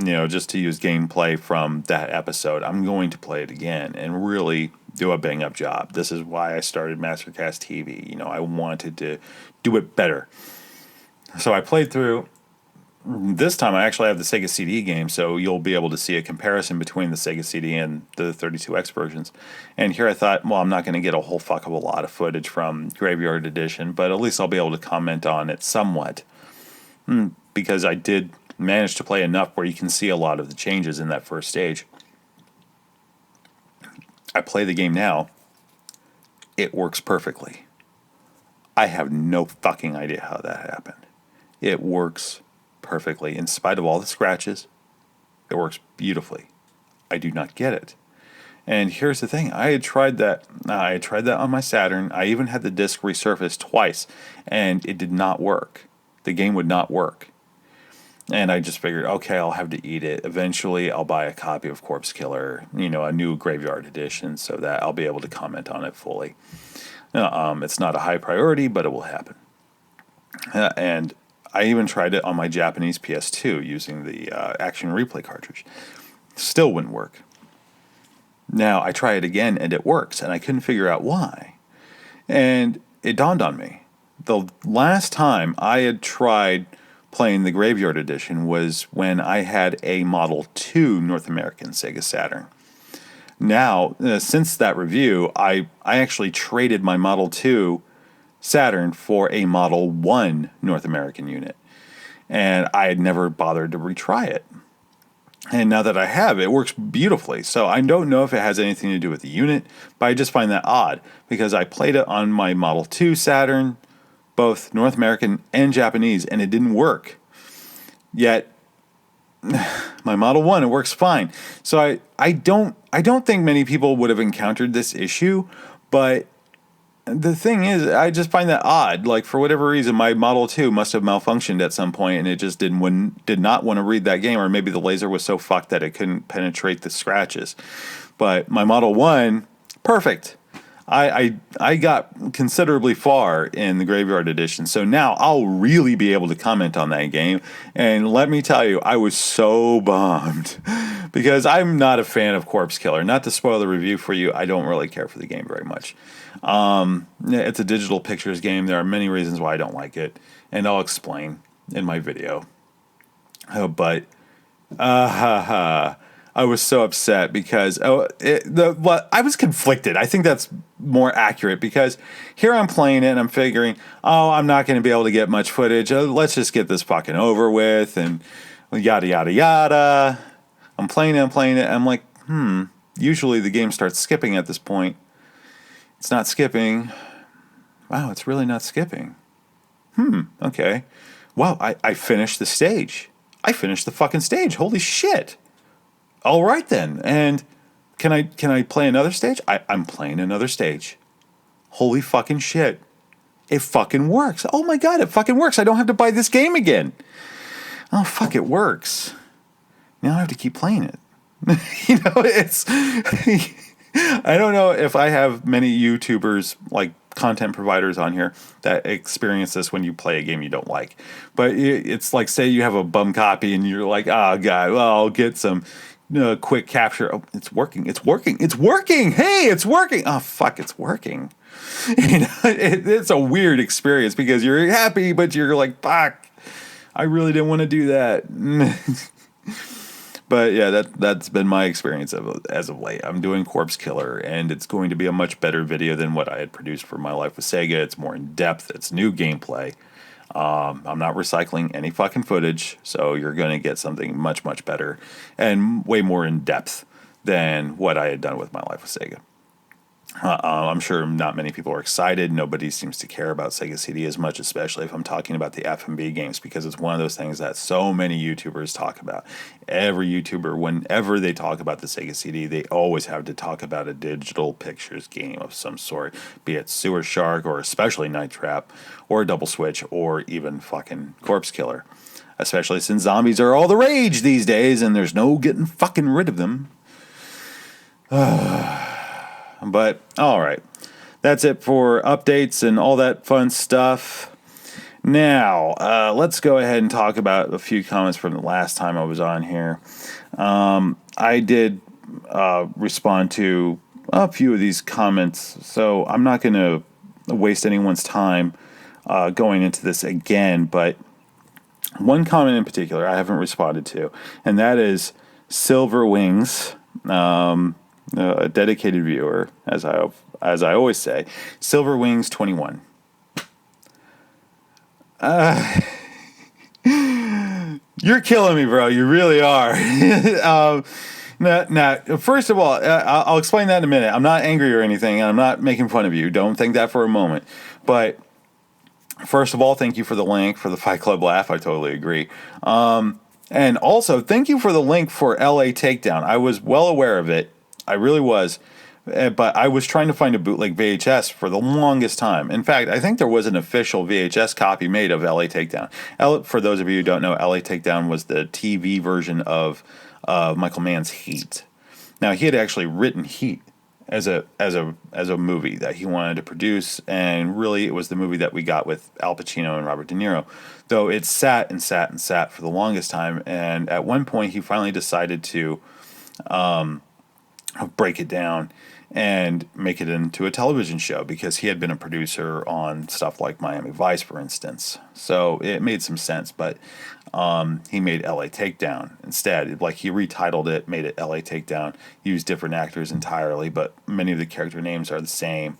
just to use gameplay from that episode. I'm going to play it again and really do a bang up job. This is why I started Mastercast TV. I wanted to do it better. So I played through. This time I actually have the Sega CD game, so you'll be able to see a comparison between the Sega CD and the 32X versions. And here I thought, well, I'm not going to get a whole fuck of a lot of footage from Graveyard Edition, but at least I'll be able to comment on it somewhat. Because I did manage to play enough where you can see a lot of the changes in that first stage. I play the game now. It works perfectly. I have no fucking idea how that happened. It works perfectly. In spite of all the scratches, it works beautifully. I do not get it. And here's the thing. I had tried that on my Saturn. I even had the disc resurfaced twice, and it did not work. The game would not work. And I just figured, okay, I'll have to eat it. Eventually, I'll buy a copy of Corpse Killer, a new Graveyard Edition, so that I'll be able to comment on it fully. It's not a high priority, but it will happen. And I even tried it on my Japanese PS2 using the Action Replay cartridge. Still wouldn't work. Now, I try it again, and it works, and I couldn't figure out why. And it dawned on me. The last time I had tried playing the Graveyard Edition was when I had a Model 2 North American Sega Saturn. Now, since that review, I actually traded my Model 2 Saturn for a Model 1 North American unit. And I had never bothered to retry it. And now that I have, it works beautifully. So I don't know if it has anything to do with the unit, but I just find that odd because I played it on my Model 2 Saturn, both North American and Japanese, and it didn't work. Yet my Model 1, it works fine. So I don't think many people would have encountered this issue, but the thing is, I just find that odd. Like, for whatever reason, my Model 2 must have malfunctioned at some point, and it just did not want to read that game, or maybe the laser was so fucked that it couldn't penetrate the scratches. But my Model 1, perfect. I got considerably far in the Graveyard Edition, so now I'll really be able to comment on that game. And let me tell you, I was so bummed because I'm not a fan of Corpse Killer. Not to spoil the review for you, I don't really care for the game very much. It's a digital pictures game. There are many reasons why I don't like it, and I'll explain in my video. I was so upset because I was conflicted. I think that's more accurate because here I'm playing it and I'm figuring, I'm not going to be able to get much footage. Let's just get this fucking over with and yada, yada, yada. I'm playing it. I'm like, usually the game starts skipping at this point. It's not skipping. Wow, it's really not skipping. Okay. Wow, I finished the stage. I finished the fucking stage. Holy shit. All right then. And can I play another stage? I'm playing another stage. Holy fucking shit. It fucking works. Oh my god, it fucking works. I don't have to buy this game again. Oh fuck, it works. Now I have to keep playing it. It's I don't know if I have many YouTubers, like content providers on here, that experience this when you play a game you don't like. But it's like, say you have a bum copy and you're like, oh god, well, I'll get some quick capture. Oh, it's working. Hey, it's working. Oh fuck, it's working. It's a weird experience because you're happy, but you're like, fuck, I really didn't want to do that. But yeah, that's been my experience as of late. I'm doing Corpse Killer, and it's going to be a much better video than what I had produced for My Life with Sega. It's more in depth. It's new gameplay. I'm not recycling any fucking footage, so you're going to get something much, much better and way more in depth than what I had done with My Life with Sega. I'm sure not many people are excited. Nobody seems to care about Sega CD as much, especially if I'm talking about the F&B games, because it's one of those things that so many YouTubers talk about. Every YouTuber, whenever they talk about the Sega CD, they always have to talk about a digital pictures game of some sort, be it Sewer Shark or especially Night Trap or Double Switch or even fucking Corpse Killer. especially since zombies are all the rage these days and there's no getting fucking rid of them. But, alright. That's it for updates and all that fun stuff. Now, let's go ahead and talk about a few comments from the last time I was on here. I did respond to a few of these comments, so I'm not going to waste anyone's time going into this again, but one comment in particular I haven't responded to, and that is Silver Wings, a dedicated viewer, as I always say, Silver Wings 21. You're killing me, bro. You really are. Now, first of all, I'll explain that in a minute. I'm not angry or anything, and I'm not making fun of you. Don't think that for a moment. But first of all, thank you for the link for the Fight Club laugh. I totally agree. And also, thank you for the link for LA Takedown. I was well aware of it. I really was. But I was trying to find a bootleg VHS for the longest time. In fact, I think there was an official VHS copy made of LA Takedown. For those of you who don't know, LA Takedown was the TV version of Michael Mann's Heat. Now, he had actually written Heat as a movie that he wanted to produce, and really it was the movie that we got with Al Pacino and Robert De Niro. Though it sat and sat and sat for the longest time, and at one point he finally decided to break it down and make it into a television show, because he had been a producer on stuff like Miami Vice, for instance. So it made some sense, but he made LA Takedown instead. Like, he retitled it, made it LA Takedown, used different actors entirely, but many of the character names are the same,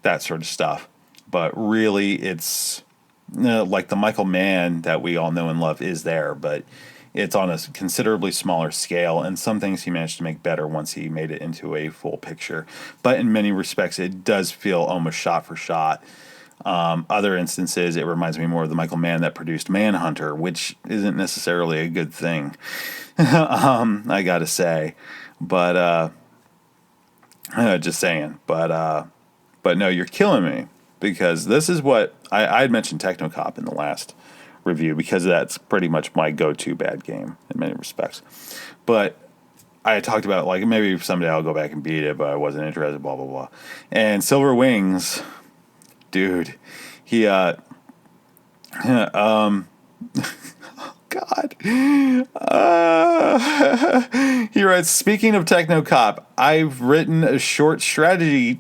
that sort of stuff. But really, it's like the Michael Mann that we all know and love is there, but it's on a considerably smaller scale, and some things he managed to make better once he made it into a full picture. But in many respects, it does feel almost shot for shot. Other instances, it reminds me more of the Michael Mann that produced Manhunter, which isn't necessarily a good thing, I gotta say. But just saying. But no, you're killing me, because this is what I had mentioned Technocop in the last review, because that's pretty much my go-to bad game in many respects. But I had talked about, like, maybe someday I'll go back and beat it, but I wasn't interested, blah, blah, blah. And Silver Wings, dude, he, God. He writes, speaking of Technocop, I've written a short strategy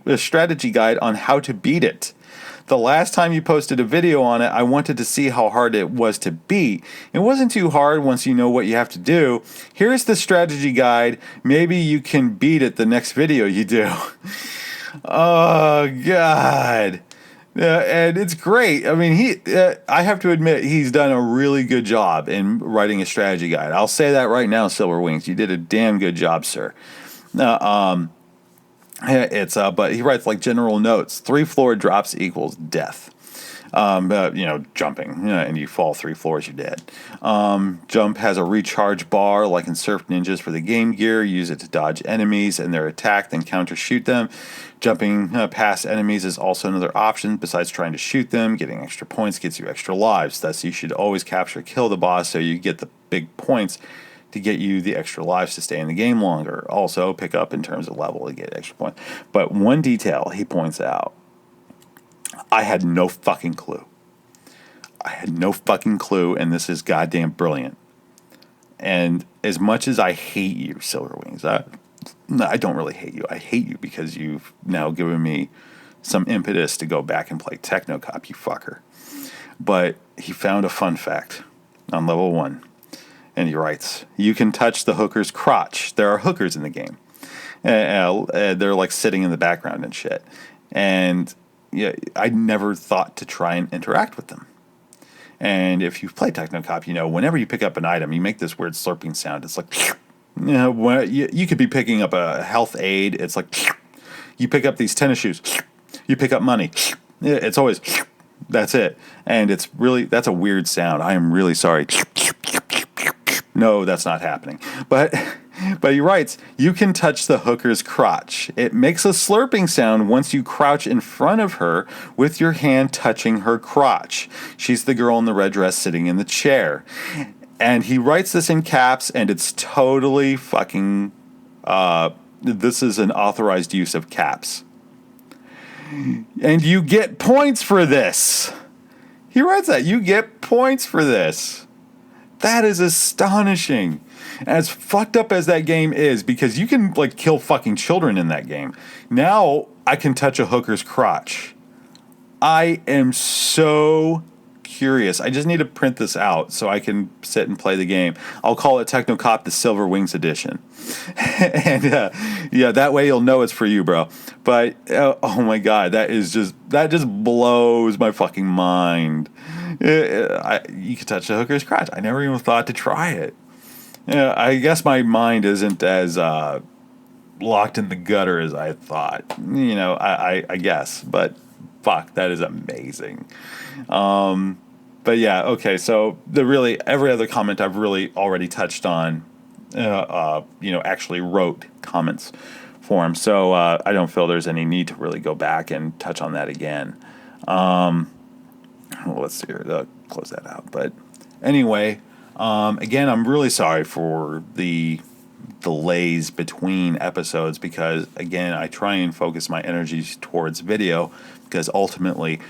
guide on how to beat it. The last time you posted a video on it, I wanted to see how hard it was to beat. It wasn't too hard once you know what you have to do. Here's the strategy guide. Maybe you can beat it the next video you do. Oh, God. And it's great. I mean, I have to admit, he's done a really good job in writing a strategy guide. I'll say that right now, Silver Wings. You did a damn good job, sir. But he writes, like, general notes: 3 floor drops equals death. Jumping, and you fall 3 floors, you're dead. Jump has a recharge bar, like in Surf Ninjas for the Game Gear. Use it to dodge enemies and their attack, then counter shoot them. Jumping past enemies is also another option besides trying to shoot them. Getting extra points gets you extra lives. Thus, you should always capture or kill the boss so you get the big points to get you the extra lives to stay in the game longer. Also, pick up in terms of level to get extra points. But one detail he points out, I had no fucking clue. And this is goddamn brilliant. And as much as I hate you, Silver Wings, I don't really hate you. I hate you because you've now given me some impetus to go back and play Technocop, you fucker. But he found a fun fact on level 1. And he writes, you can touch the hooker's crotch. There are hookers in the game. They're like sitting in the background and shit. And yeah, I never thought to try and interact with them. And if you've played Technocop, whenever you pick up an item, you make this weird slurping sound. It's like, you could be picking up a health aid. It's like, you pick up these tennis shoes. You pick up money. It's always, that's it. And that's a weird sound. I am really sorry. No, that's not happening. But he writes, you can touch the hooker's crotch. It makes a slurping sound once you crouch in front of her with your hand touching her crotch. She's the girl in the red dress sitting in the chair. And he writes this in caps, and it's totally fucking... this is an authorized use of caps. And you get points for this. He writes that. You get points for this. That is astonishing. And as fucked up as that game is, because you can, like, kill fucking children in that game. Now I can touch a hooker's crotch. I am so curious. I just need to print this out so I can sit and play the game. I'll call it Technocop the Silver Wings Edition. And yeah, that way you'll know it's for you, bro. But oh my god, that just blows my fucking mind. You could touch a hooker's crotch. I never even thought to try it. I guess my mind isn't as locked in the gutter as I thought. I guess, but fuck, that is amazing. But yeah, okay. So every other comment I've really already touched on. Actually wrote comments for him, so I don't feel there's any need to really go back and touch on that again. Let's see here. Close that out. But anyway, again, I'm really sorry for the delays between episodes because, again, I try and focus my energies towards video because ultimately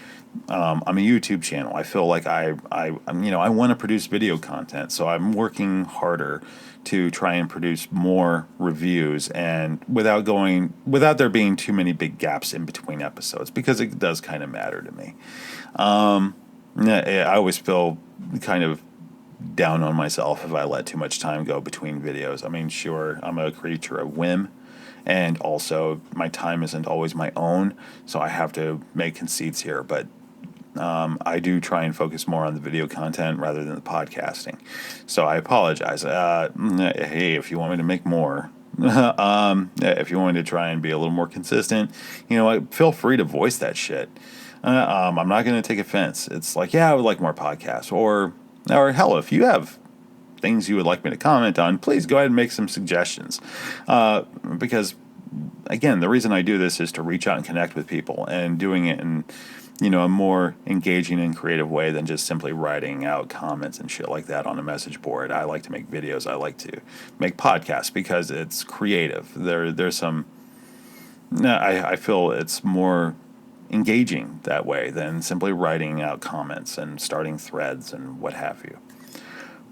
I'm a YouTube channel. I feel like I want to produce video content, so I'm working harder to try and produce more reviews and without there being too many big gaps in between episodes because it does kind of matter to me. I always feel kind of down on myself if I let too much time go between videos. I mean, sure, I'm a creature of whim, and also my time isn't always my own, so I have to make conceits here, but I do try and focus more on the video content rather than the podcasting. So I apologize. Hey, if you want me to make more, if you want me to try and be a little more consistent, feel free to voice that shit. I'm not going to take offense. It's like, yeah, I would like more podcasts. Or hell, if you have things you would like me to comment on, please go ahead and make some suggestions. Because, again, the reason I do this is to reach out and connect with people, and doing it in a more engaging and creative way than just simply writing out comments and shit like that on a message board. I like to make videos. I like to make podcasts because it's creative. There's some... I feel it's more engaging that way than simply writing out comments and starting threads and what have you.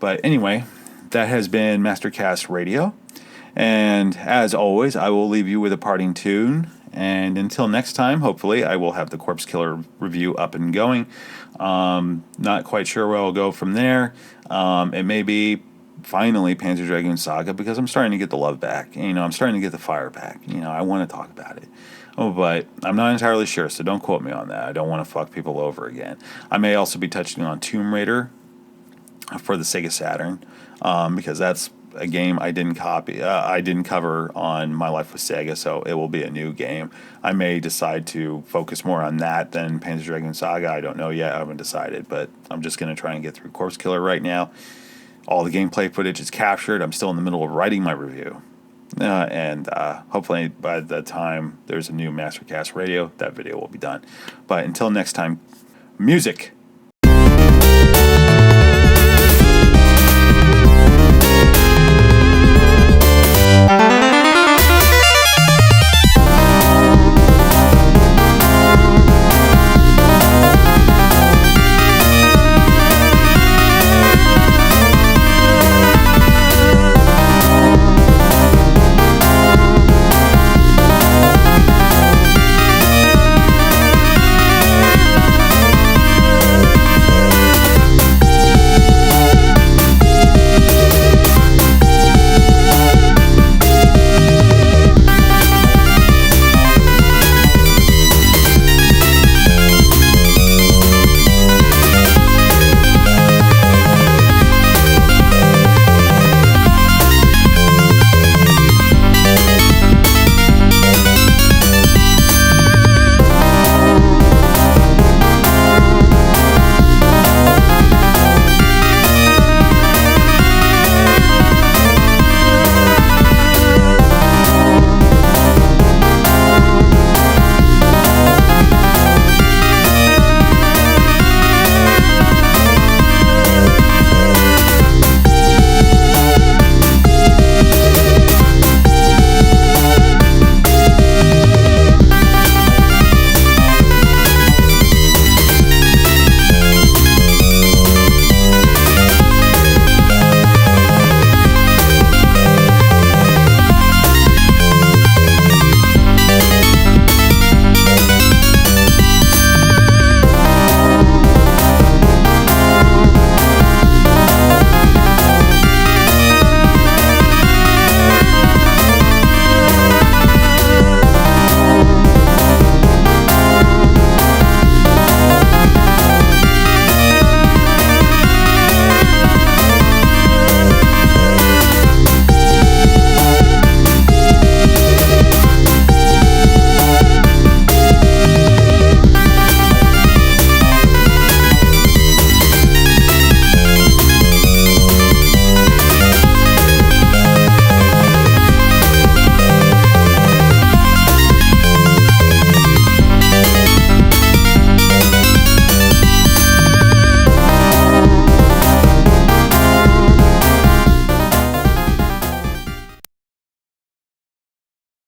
But anyway, that has been Mastercast Radio. And as always, I will leave you with a parting tune. And until next time, hopefully, I will have the Corpse Killer review up and going. Not quite sure where I'll go from there. It may be finally Panzer Dragoon Saga because I'm starting to get the love back. I'm starting to get the fire back. I want to talk about it. But I'm not entirely sure, so don't quote me on that. I don't want to fuck people over again. I may also be touching on Tomb Raider for the Sega Saturn because that's a game I didn't cover on My Life with Sega, so it will be a new game. I may decide to focus more on that than Panzer Dragoon Saga. I don't know yet. I haven't decided, but I'm just going to try and get through Corpse Killer right now. All the gameplay footage is captured. I'm still in the middle of writing my review. And hopefully by the time there's a new Mastercast Radio, that video will be done. But until next time, music!